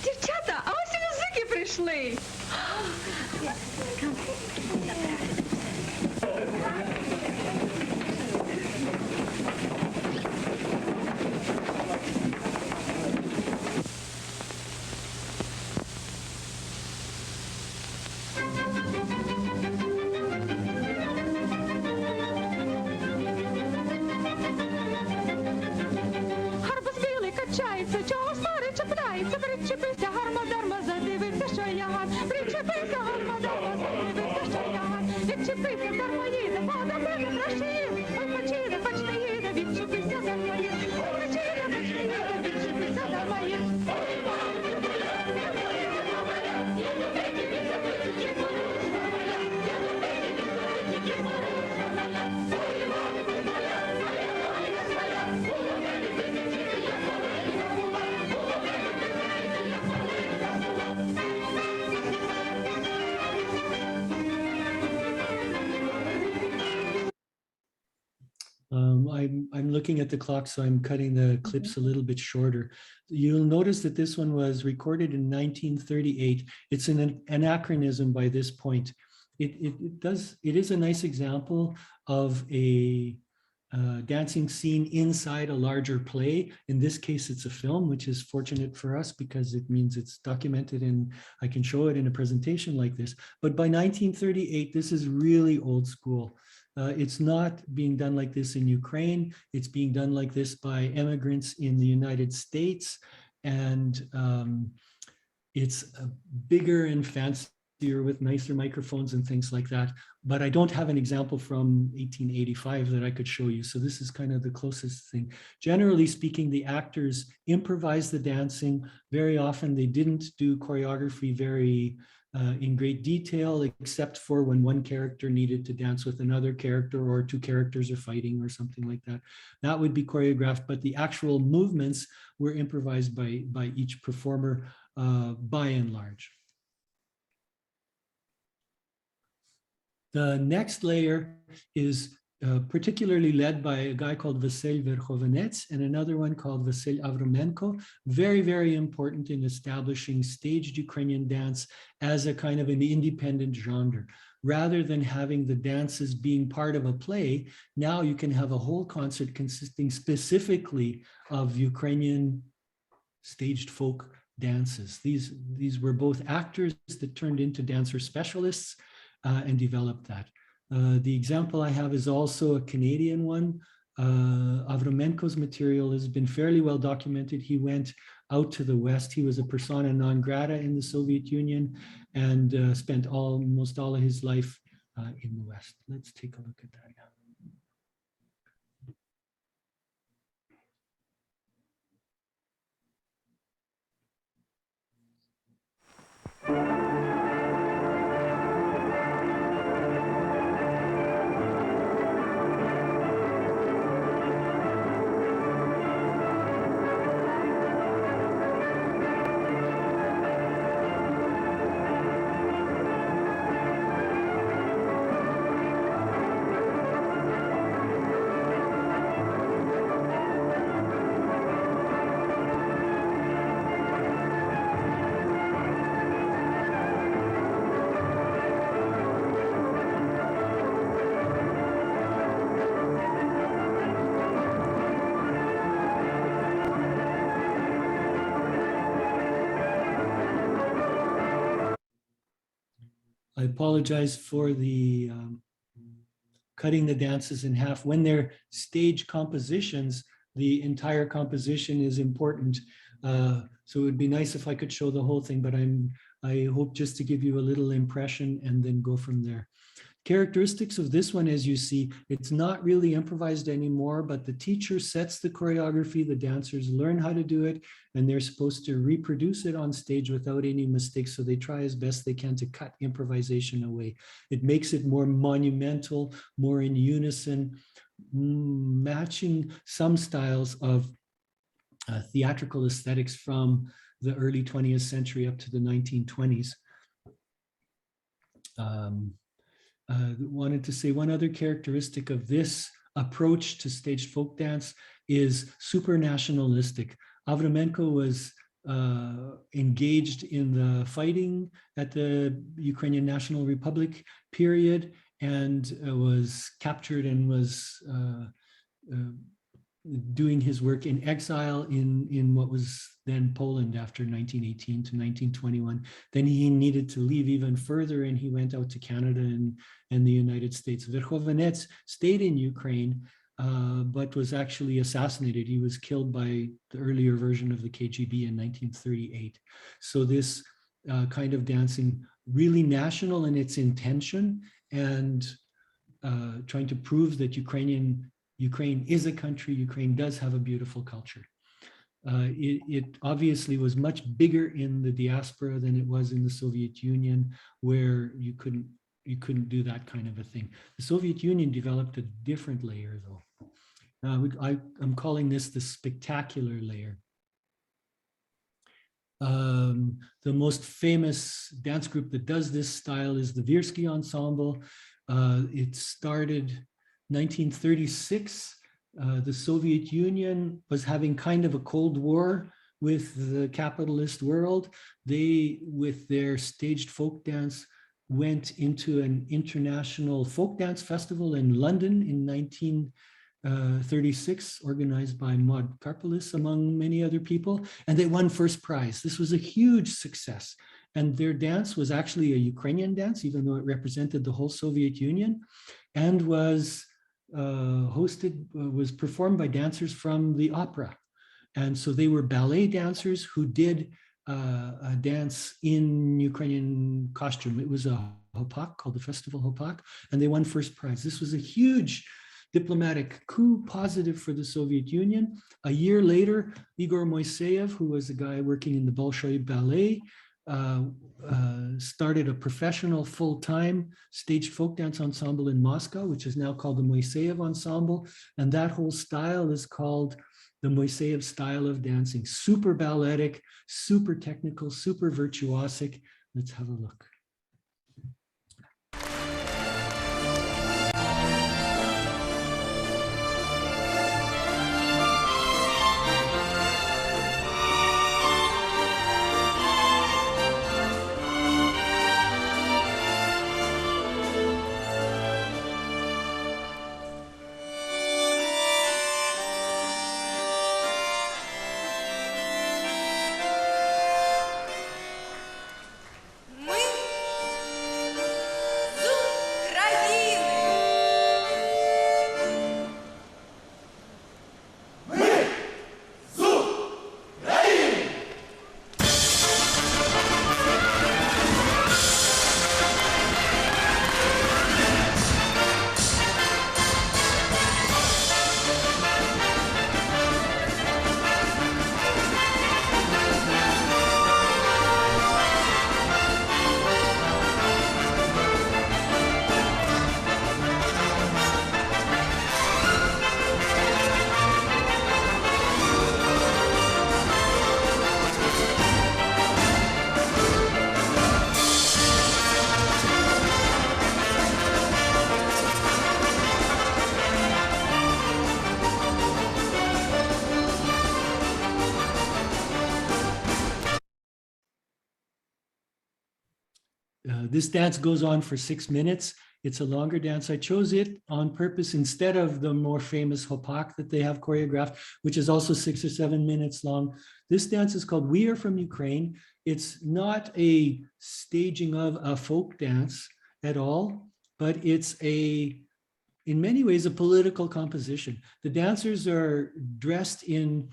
Дівчата, а ось і музики прийшли. Гарбуз білий качається, чого старий чіпляється, причепився, гарма-дарма, задивився, що я гад. Причепився, гарма-дарма, задивився, що я гад. Відчепився, дарма їде, до мене краще їде. Ой, почиде, хоч не їде, відчепився, дарма їде. Ой, почиде, хоч не їде, відчепився, дарма їде. I'm looking at the clock, so I'm cutting the clips a little bit shorter. You'll notice that this one was recorded in 1938. It's an anachronism by this point. It is a nice example of a dancing scene inside a larger play. In this case, it's a film, which is fortunate for us because it means it's documented and I can show it in a presentation like this. But by 1938, this is really old school. It's not being done like this in Ukraine. It's being done like this by immigrants in the United States. And it's bigger and fancier with nicer microphones and things like that. But I don't have an example from 1885 that I could show you. So this is kind of the closest thing. Generally speaking, the actors improvised the dancing. Very often they didn't do choreography very in great detail, except for when one character needed to dance with another character or two characters are fighting or something like that. That would be choreographed, but the actual movements were improvised by each performer by and large. The next layer is particularly led by a guy called Vasyl Verkhovenets and another one called Vasyl Avramenko, very, very important in establishing staged Ukrainian dance as a kind of an independent genre. Rather than having the dances being part of a play, now you can have a whole concert consisting specifically of Ukrainian staged folk dances. These were both actors that turned into dancer specialists and developed that. The example I have is also a Canadian one. Avromenko's material has been fairly well documented. He went out to the West. He was a persona non grata in the Soviet Union and spent almost all of his life in the West. Let's take a look at that now. I apologize for the cutting the dances in half. When they're stage compositions, the entire composition is important. So it would be nice if I could show the whole thing, but I hope just to give you a little impression and then go from there. Characteristics of this one, as you see, it's not really improvised anymore, but the teacher sets the choreography, the dancers learn how to do it, and they're supposed to reproduce it on stage without any mistakes. So they try as best they can to cut improvisation away. It makes it more monumental, more in unison, matching some styles of theatrical aesthetics from the early 20th century up to the 1920s. Wanted to say one other characteristic of this approach to staged folk dance is supranationalistic. Avromenko was engaged in the fighting at the Ukrainian National Republic period and was captured and was doing his work in exile in what was then Poland after 1918 to 1921. Then he needed to leave even further and he went out to Canada and the United States. Verkhovenets stayed in Ukraine, but was actually assassinated. He was killed by the earlier version of the KGB in 1938. So this kind of dancing, really national in its intention and trying to prove that Ukraine is a country. Ukraine does have a beautiful culture. It obviously was much bigger in the diaspora than it was in the Soviet Union, where you couldn't do that kind of a thing. The Soviet Union developed a different layer, though. I'm calling this the spectacular layer. The most famous dance group that does this style is the Virsky Ensemble. It started 1936. The Soviet Union was having kind of a Cold War with the capitalist world. They, with their staged folk dance, went into an international folk dance festival in London in 1936, organized by Maud Karpelis, among many other people, and they won first prize. This was a huge success. And their dance was actually a Ukrainian dance, even though it represented the whole Soviet Union, and was was performed by dancers from the opera. And so they were ballet dancers who did a dance in Ukrainian costume. It was a hopak called the Festival Hopak, and they won first prize. This was a huge diplomatic coup, positive for the Soviet Union. A year later, Igor Moiseyev, who was a guy working in the Bolshoi Ballet, started a professional full-time staged folk dance ensemble in Moscow, which is now called the Moiseyev Ensemble. And that whole style is called the Moiseyev style of dancing. Super balletic, super technical, super virtuosic. Let's have a look. This dance goes on for 6 minutes. It's a longer dance. I chose it on purpose instead of the more famous Hopak that they have choreographed, which is also 6 or 7 minutes long. This dance is called We Are From Ukraine. It's not a staging of a folk dance at all, but it's in many ways, a political composition. The dancers are dressed in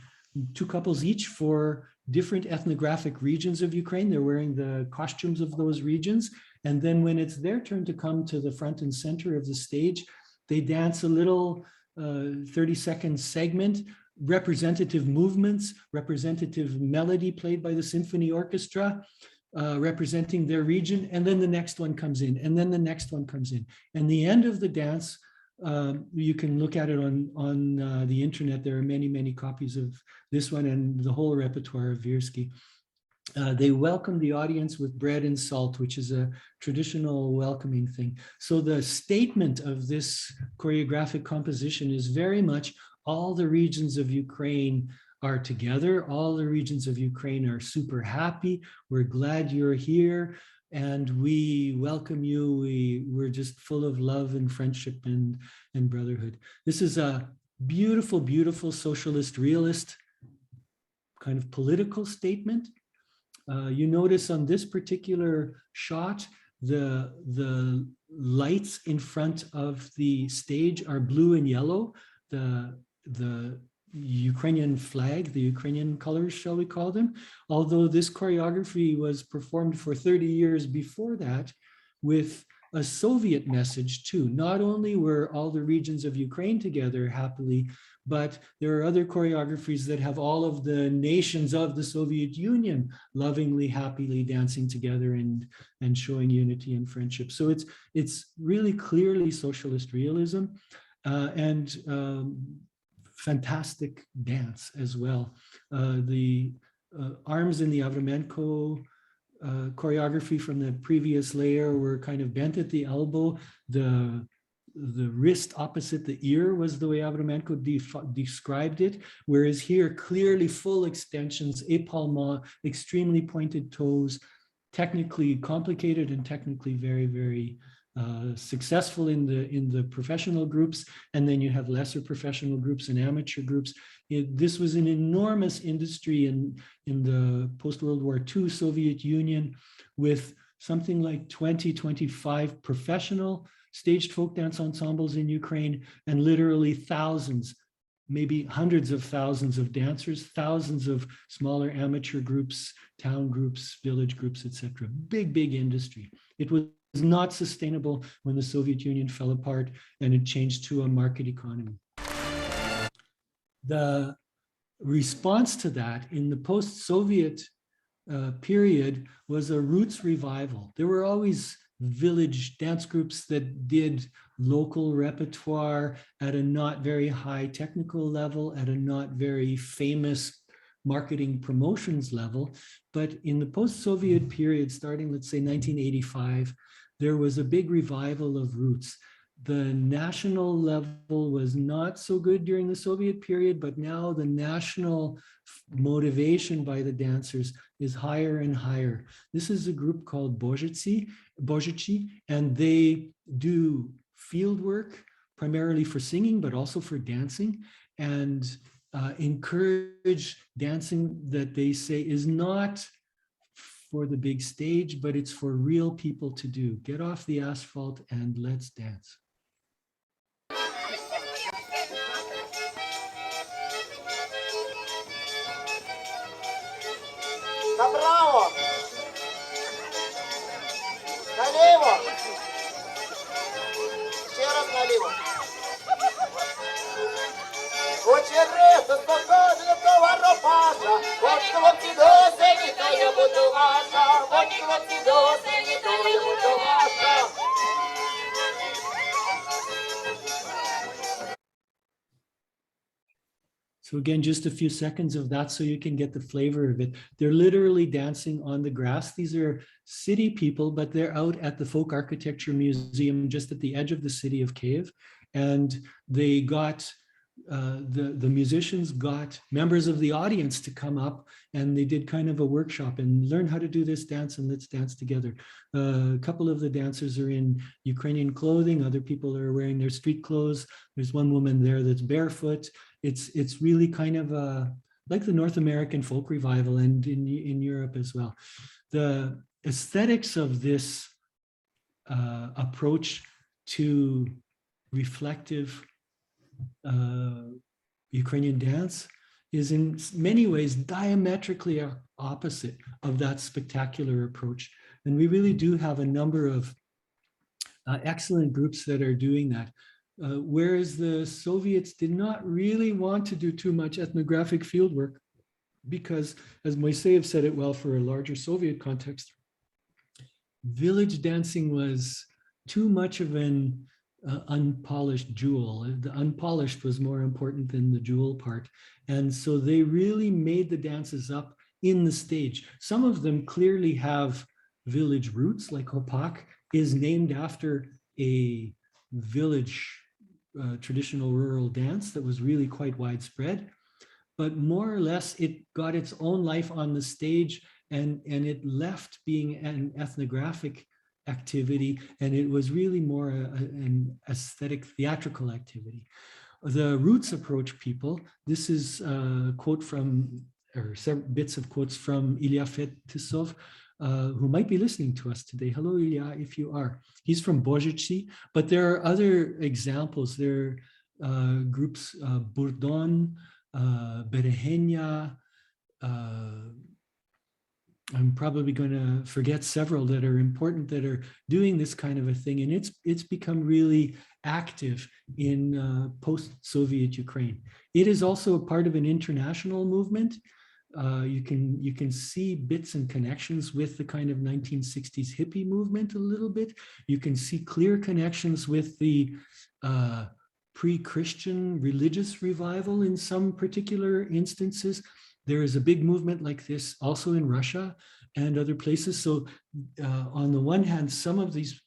2 couples each for different ethnographic regions of Ukraine. They're wearing the costumes of those regions. And then when it's their turn to come to the front and center of the stage, they dance a little 30-second segment, representative movements, representative melody played by the symphony orchestra, representing their region. And then the next one comes in, and then the next one comes in. And the end of the dance, you can look at it on the internet. There are many, many copies of this one and the whole repertoire of Virsky. They welcome the audience with bread and salt, which is a traditional welcoming thing. So the statement of this choreographic composition is very much all the regions of Ukraine are together. All the regions of Ukraine are super happy. We're glad you're here. And we welcome you. We're just full of love and friendship and brotherhood. This is a beautiful, beautiful socialist realist kind of political statement. You notice on this particular shot, the lights in front of the stage are blue and yellow. The Ukrainian flag, the Ukrainian colors, shall we call them, although this choreography was performed for 30 years before that with a Soviet message too. Not only were all the regions of Ukraine together happily, but there are other choreographies that have all of the nations of the Soviet Union lovingly, happily dancing together and showing unity and friendship. So it's really clearly socialist realism and fantastic dance as well. The arms in the Avramenko choreography from the previous layer were kind of bent at the elbow. The wrist opposite the ear was the way Avramenko described it, whereas here clearly full extensions, épaulement, extremely pointed toes, technically complicated and technically very, very successful in the professional groups, and then you have lesser professional groups and amateur groups. This was an enormous industry in the post-World War II Soviet Union, with something like 20, 25 professional staged folk dance ensembles in Ukraine, and literally thousands, maybe hundreds of thousands of dancers, thousands of smaller amateur groups, town groups, village groups, etc. Big, big industry. It was not sustainable when the Soviet Union fell apart and it changed to a market economy. The response to that in the post-Soviet period was a roots revival. There were always village dance groups that did local repertoire at a not very high technical level, at a not very famous marketing promotions level. But in the post-Soviet period, starting, let's say, 1985, there was a big revival of roots. The national level was not so good during the Soviet period, but now the national motivation by the dancers is higher and higher. This is a group called Bojici, and they do field work primarily for singing, but also for dancing, and encourage dancing that they say is not for the big stage, but it's for real people to do. Get off the asphalt and let's dance. Направо, налево, ще раз наліво. Очерету спокійно товару паша, от хлопці до сені, то я буду ваша, от хлопці до сені, то я буду ваша. So again, just a few seconds of that so you can get the flavor of it. They're literally dancing on the grass. These are city people, but they're out at the Folk Architecture Museum just at the edge of the city of Kyiv. And they got the musicians got members of the audience to come up, and they did kind of a workshop and learn how to do this dance, and let's dance together. A couple of the dancers are in Ukrainian clothing. Other people are wearing their street clothes. There's one woman there that's barefoot. It's really kind of like the North American folk revival, and in Europe as well. The aesthetics of this approach to reflective Ukrainian dance is in many ways diametrically opposite of that spectacular approach. And we really do have a number of excellent groups that are doing that. Whereas the Soviets did not really want to do too much ethnographic fieldwork, because, as Moiseyev said it well, for a larger Soviet context, village dancing was too much of an unpolished jewel. The unpolished was more important than the jewel part. And so they really made the dances up in the stage. Some of them clearly have village roots, like Hopak is named after a village traditional rural dance that was really quite widespread. But more or less, it got its own life on the stage, and it left being an ethnographic activity, and it was really more an aesthetic theatrical activity. The roots approach people, this is a quote from, or several bits of quotes from Ilya Fetisov, who might be listening to us today. Hello, Ilya, if you are. He's from Bozhichi, but there are other examples. There are groups, Burdon, Berehenya, I'm probably going to forget several that are important that are doing this kind of a thing, and it's become really active in post-Soviet Ukraine. It is also a part of an international movement. You can see bits and connections with the kind of 1960s hippie movement a little bit. You can see clear connections with the pre-Christian religious revival in some particular instances. There is a big movement like this also in Russia and other places. So on the one hand, some of these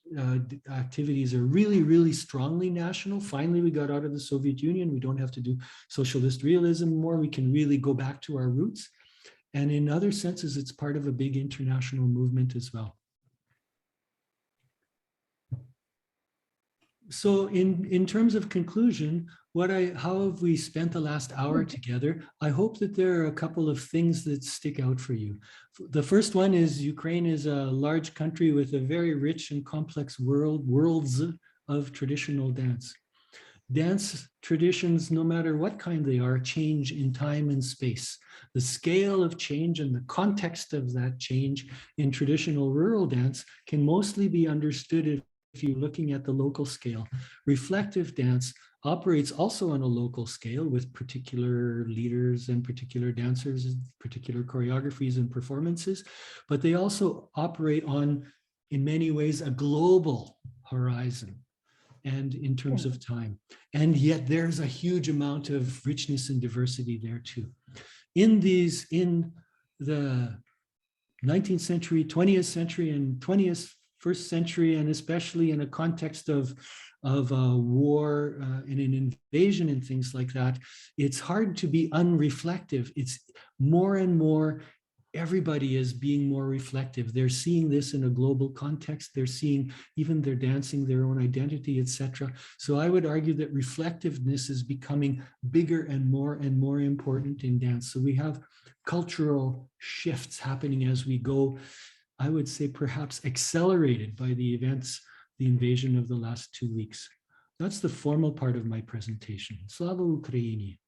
activities are really, really strongly national. Finally, we got out of the Soviet Union. We don't have to do socialist realism more. We can really go back to our roots. And in other senses, it's part of a big international movement as well. So in terms of conclusion, how have we spent the last hour together? I hope that there are a couple of things that stick out for you. The first one is Ukraine is a large country with a very rich and complex worlds of traditional dance. Dance traditions, no matter what kind they are, change in time and space. The scale of change and the context of that change in traditional rural dance can mostly be understood if you're looking at the local scale. Reflective dance operates also on a local scale with particular leaders and particular dancers, and particular choreographies and performances, but they also operate on, in many ways, a global horizon and in terms of time. And yet there's a huge amount of richness and diversity there too. In the 19th century, 20th century, and 21st century, and especially in a context of war and an invasion and things like that, it's hard to be unreflective. It's more and more, everybody is being more reflective. They're seeing this in a global context. They're seeing even their dancing, their own identity, etc. So I would argue that reflectiveness is becoming bigger and more important in dance. So we have cultural shifts happening as we go, I would say perhaps accelerated by the events, the invasion of the last 2 weeks. That's the formal part of my presentation. Slava Ukraini.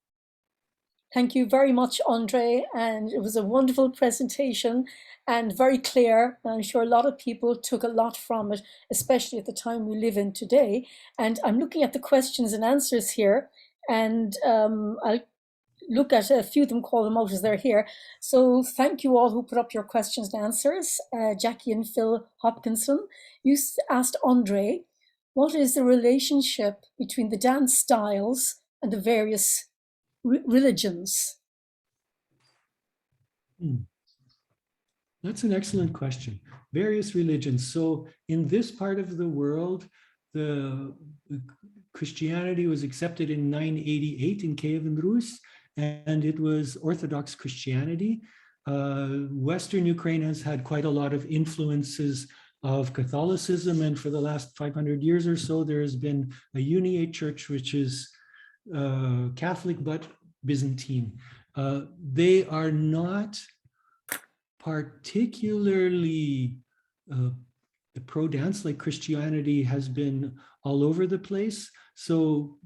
Thank you very much, Andriy. And it was a wonderful presentation and very clear. I'm sure a lot of people took a lot from it, especially at the time we live in today. And I'm looking at the questions and answers here, and I'll look at a few of them, call them out as they're here. So thank you all who put up your questions and answers. Jackie and Phil Hopkinson, you asked Andriy, what is the relationship between the dance styles and the various religions? That's an excellent question. Various religions. So in this part of the world, the Christianity was accepted in 988 in Kiev and Rus, and it was Orthodox Christianity. Western Ukraine has had quite a lot of influences of Catholicism, and for the last 500 years or so, there has been a Uniate Church, which is Catholic but Byzantine. They are not particularly pro-dance, like Christianity has been all over the place. So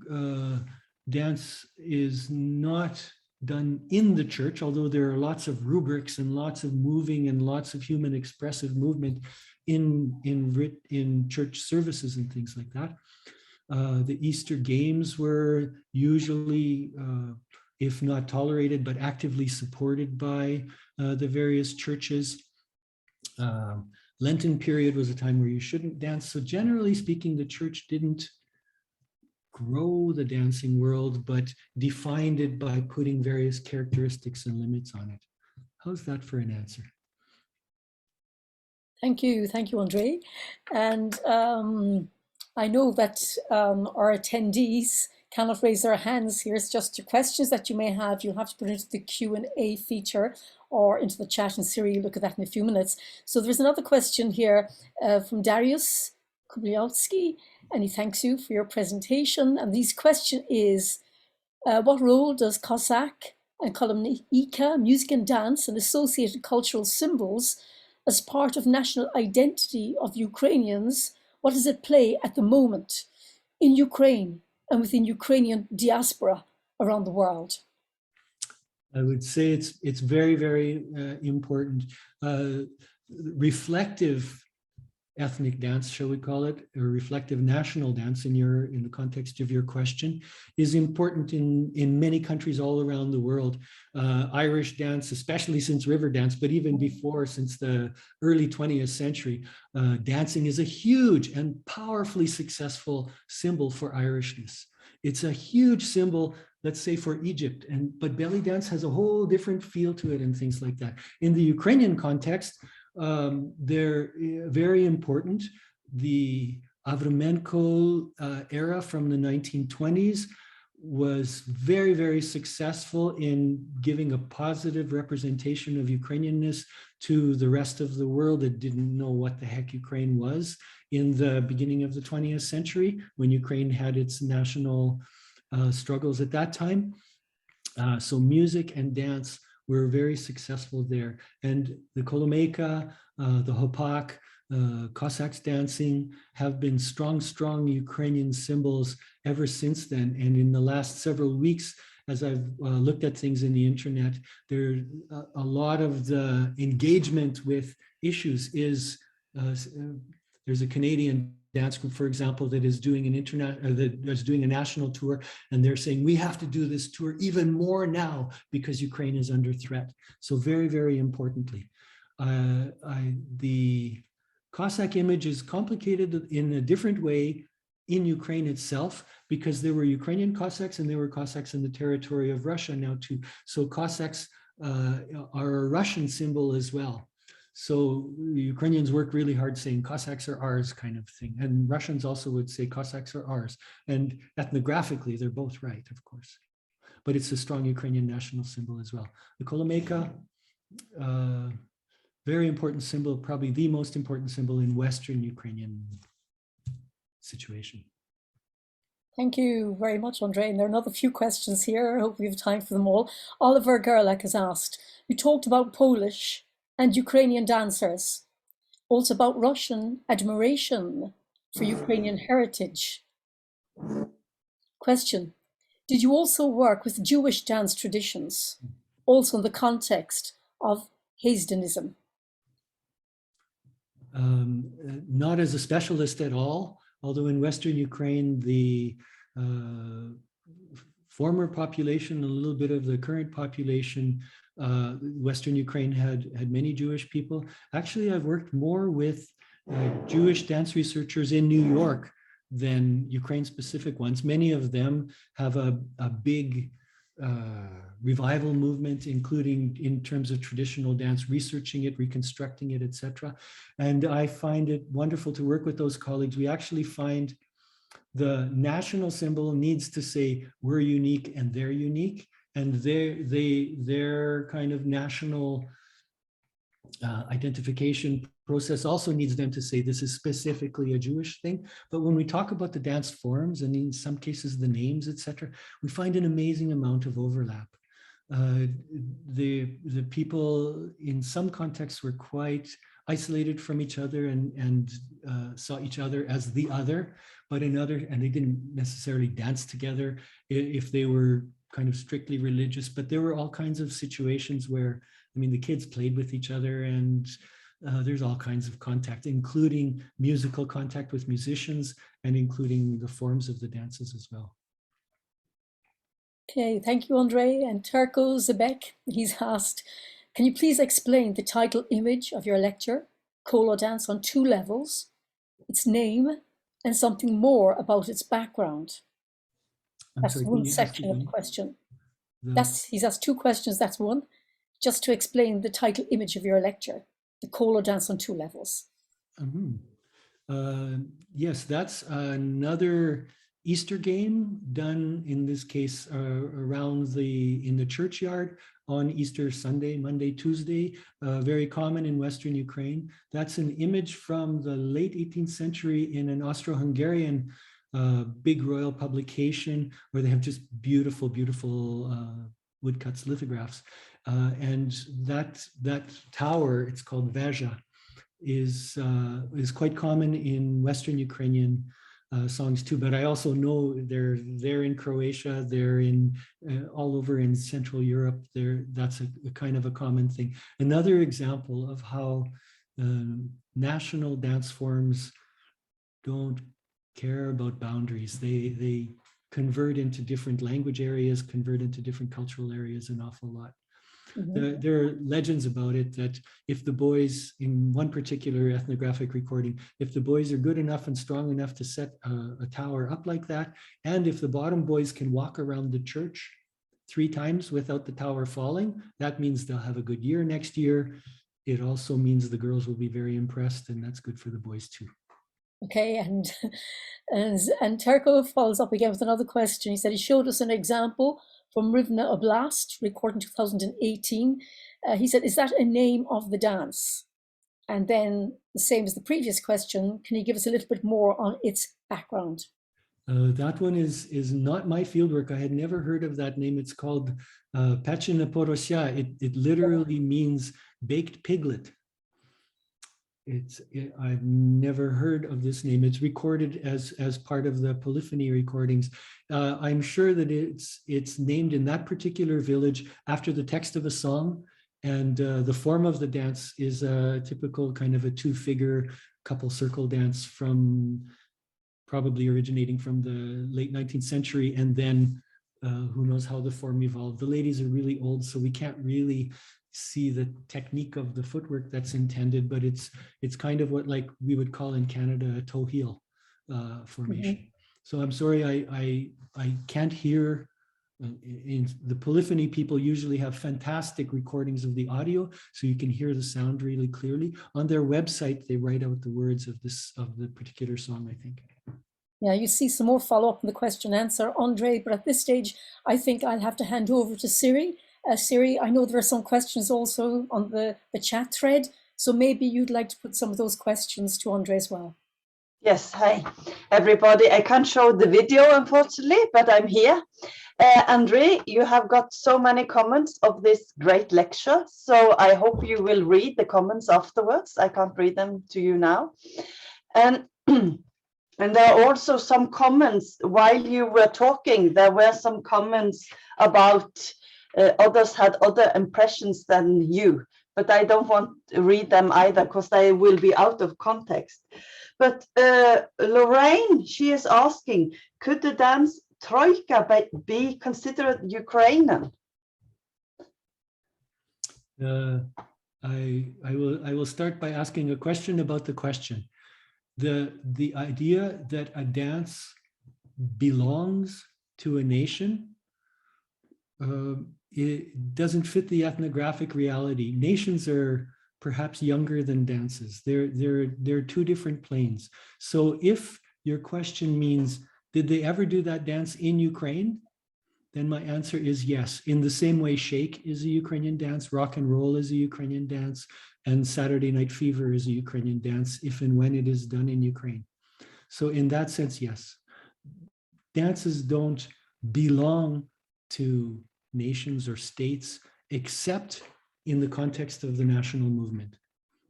dance is not done in the church, although there are lots of rubrics and lots of moving and lots of human expressive movement in church services and things like that. The Easter games were usually, if not tolerated, but actively supported by the various churches. Lenten period was a time where you shouldn't dance. So generally speaking, the church didn't grow the dancing world, but defined it by putting various characteristics and limits on it. How's that for an answer? Thank you, Andriy. And I know that our attendees cannot raise their hands here. It's just your questions that you may have. You'll have to put into the Q&A feature or into the chat, and Siri, look at that in a few minutes. So there's another question here from Darius Kubliowski, and he thanks you for your presentation. And this question is, what role does Cossack and Kolomyika, music and dance and associated cultural symbols as part of national identity of Ukrainians, what does it play at the moment in Ukraine and within Ukrainian diaspora around the world? I would say it's very, very important. Reflective ethnic dance, shall we call it, or reflective national dance in the context of your question, is important in many countries all around the world. Irish dance, especially since river dance, but even before, since the early 20th century, dancing is a huge and powerfully successful symbol for Irishness. It's a huge symbol, let's say, for Egypt, but belly dance has a whole different feel to it and things like that. In the Ukrainian context, they're very important. The Avraменko era from the 1920s was very, very successful in giving a positive representation of Ukrainianness to the rest of the world that didn't know what the heck Ukraine was in the beginning of the 20th century, when Ukraine had its national struggles at that time. So music and dance were very successful there. And the Kolomyika, the Hopak, Cossacks dancing have been strong Ukrainian symbols ever since then. And in the last several weeks, as I've looked at things in the internet, there a lot of the engagement with issues is, there's a Canadian dance group, for example, that is doing a national tour, and they're saying we have to do this tour even more now because Ukraine is under threat. So very, very importantly, the Cossack image is complicated in a different way in Ukraine itself, because there were Ukrainian Cossacks and there were Cossacks in the territory of Russia now too. So Cossacks are a Russian symbol as well. So Ukrainians work really hard saying Cossacks are ours kind of thing. And Russians also would say Cossacks are ours. And ethnographically, they're both right, of course. But it's a strong Ukrainian national symbol as well. The Kolomyika, very important symbol, probably the most important symbol in Western Ukrainian situation. Thank you very much, Andriy. And there are another few questions here. I hope we have time for them all. Oliver Gerlach has asked, you talked about Polish and Ukrainian dancers, also about Russian admiration for Ukrainian heritage. Question, did you also work with Jewish dance traditions, also in the context of Hazdenism? Not as a specialist at all, although in Western Ukraine, the former population, a little bit of the current population, Western Ukraine had many Jewish people. Actually, I've worked more with Jewish dance researchers in New York than Ukraine-specific ones. Many of them have a big revival movement, including in terms of traditional dance, researching it, reconstructing it, etc. And I find it wonderful to work with those colleagues. We actually find the national symbol needs to say we're unique and they're unique, and their kind of national identification process also needs them to say this is specifically a Jewish thing. But when we talk about the dance forms and in some cases the names, etc., we find an amazing amount of overlap. The people in some contexts were quite isolated from each other and saw each other as the other, but in other, and they didn't necessarily dance together if they were kind of strictly religious, but there were all kinds of situations where, I mean, the kids played with each other, and there's all kinds of contact, including musical contact with musicians and including the forms of the dances as well. Okay, thank you, Andriy. And Turko Zebek, he's asked, can you please explain the title image of your lecture, Kolo Dance on 2 Levels, its name, and something more about its background? That's one section of the question. He's asked 2 questions, that's one. Just to explain the title image of your lecture, the Kolo Dance on 2 Levels. Yes, that's another Easter game done in this case around in the churchyard on Easter Sunday, Monday, Tuesday, very common in Western Ukraine. That's an image from the late 18th century in an Austro-Hungarian big royal publication where they have just beautiful, beautiful woodcuts, lithographs. And that tower, it's called Veja, is quite common in Western Ukrainian songs too. But I also know they're in Croatia, they're in all over in Central Europe. That's a kind of a common thing. Another example of how national dance forms don't care about boundaries. They convert into different language areas, convert into different cultural areas an awful lot. There are legends about it that if the boys, in one particular ethnographic recording, if the boys are good enough and strong enough to set a tower up like that, and if the bottom boys can walk around the church 3 times without the tower falling, that means they'll have a good year next year. It also means the girls will be very impressed, and that's good for the boys too. Okay, and Turko follows up again with another question. He said he showed us an example from Rivne Oblast, recorded in 2018. He said, is that a name of the dance? And then the same as the previous question, can you give us a little bit more on its background? That one is not my fieldwork. I had never heard of that name. It's called Pechene Porosya. It literally means baked piglet. I've never heard of this name. It's recorded as part of the polyphony recordings. I'm sure that it's named in that particular village after the text of a song, and the form of the dance is a typical kind of a 2-figure couple circle dance from probably originating from the late 19th century, and then who knows how the form evolved. The ladies are really old, so we can't really see the technique of the footwork that's intended, but it's kind of what like we would call in Canada a toe heel formation. So I'm sorry, I can't hear. In the polyphony, people usually have fantastic recordings of the audio, so you can hear the sound really clearly. On their website, they write out the words of the particular song, I think. Yeah, you see some more follow-up in the question answer, Andriy, but at this stage, I think I'll have to hand over to Siri. Siri, I know there are some questions also on the chat thread, so maybe you'd like to put some of those questions to Andriy as well. Yes, hi, everybody. I can't show the video, unfortunately, but I'm here. Andriy, you have got so many comments of this great lecture, so I hope you will read the comments afterwards. I can't read them to you now. And there are also some comments while you were talking. There were some comments about others had other impressions than you, but I don't want to read them either because they will be out of context. But Lorraine, she is asking, could the dance Troika be considered Ukrainian? I will start by asking a question about the question. The idea that a dance belongs to a nation, it doesn't fit the ethnographic reality. Nations are perhaps younger than dances. They're 2 different planes. So if your question means Did they ever do that dance in Ukraine? Then my answer is yes. In the same way, shake is a Ukrainian dance, rock and roll is a Ukrainian dance, and Saturday Night Fever is a Ukrainian dance, if and when it is done in Ukraine. So in that sense, yes. Dances don't belong to nations or states, except in the context of the national movement.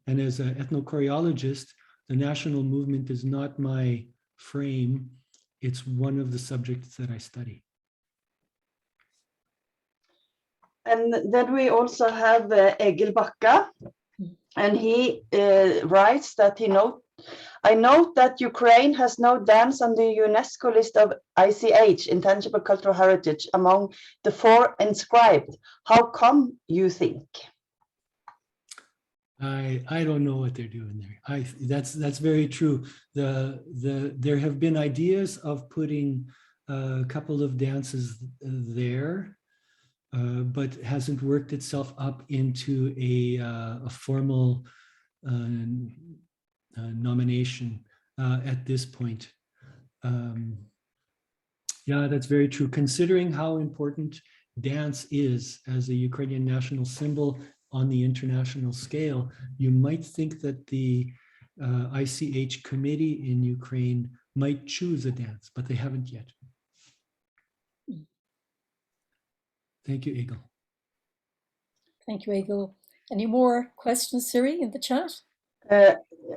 And as an ethnochoreologist, the national movement is not my frame. It's one of the subjects that I study. And then we also have Egil Bakka, and he writes that I note that Ukraine has no dance on the UNESCO list of ICH, Intangible Cultural Heritage, among the 4 inscribed. How come, you think? I don't know what they're doing there. That's very true. There have been ideas of putting a couple of dances there, but hasn't worked itself up into a formal nomination at this point. Yeah, that's very true. Considering how important dance is as a Ukrainian national symbol on the international scale, you might think that the ICH committee in Ukraine might choose a dance, but they haven't yet. Thank you, Egil. Thank you, Egil. Any more questions, Siri, in the chat?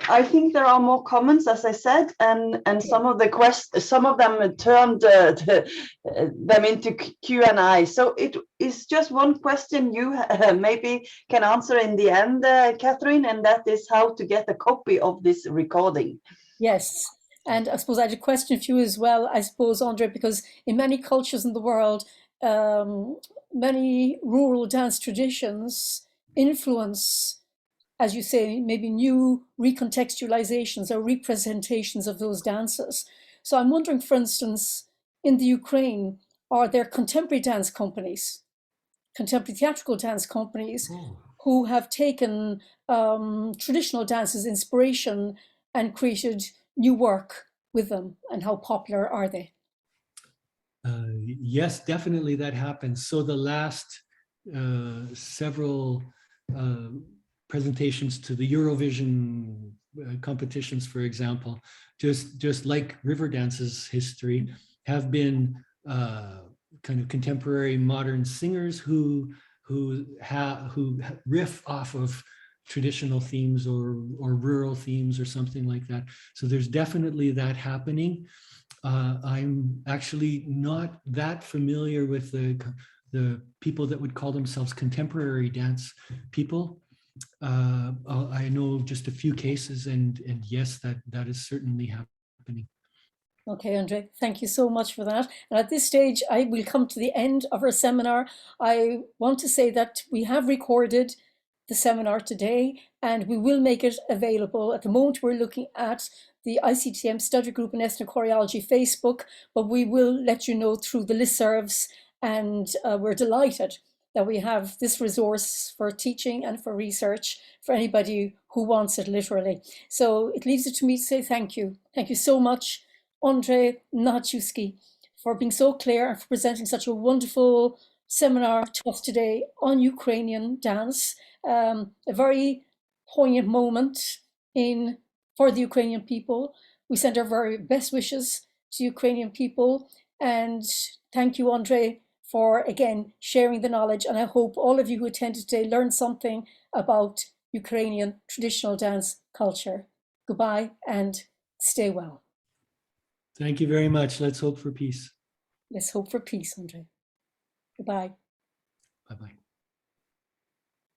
I think there are more comments, as I said, and some of them turned them into Q&A. So it is just one question you maybe can answer in the end, Catherine, and that is how to get a copy of this recording. Yes, and I suppose I had a question for you as well, I suppose, Andriy, because in many cultures in the world, many rural dance traditions influence, as you say, maybe new recontextualizations or representations of those dances. So I'm wondering, for instance, in the Ukraine, are there contemporary dance companies, contemporary theatrical dance companies who have taken traditional dances inspiration and created new work with them, and how popular are they? Yes, definitely that happens. So the last several presentations to the Eurovision competitions, for example, just like river dance's history, have been kind of contemporary modern singers who riff off of traditional themes or rural themes or something like that. So there's definitely that happening. I'm actually not that familiar with the people that would call themselves contemporary dance people. I know just a few cases, and yes, that is certainly happening. Okay, Andriy, thank you so much for that. And at this stage, I will come to the end of our seminar. I want to say that we have recorded the seminar today, and we will make it available. At the moment, we're looking at the ICTM Study Group in Ethnochoreology Facebook, but we will let you know through the listservs, and we're delighted that we have this resource for teaching and for research for anybody who wants it, literally. So it leaves it to me to say thank you. Thank you so much, Andriy Nahachewsky, for being so clear and for presenting such a wonderful seminar to us today on Ukrainian dance. A very poignant moment for the Ukrainian people. We send our very best wishes to Ukrainian people, and thank you, Andriy, for again sharing the knowledge. And I hope all of you who attended today learned something about Ukrainian traditional dance culture. Goodbye and stay well. Thank you very much. Let's hope for peace. Let's hope for peace, Andriy. Goodbye. Bye-bye.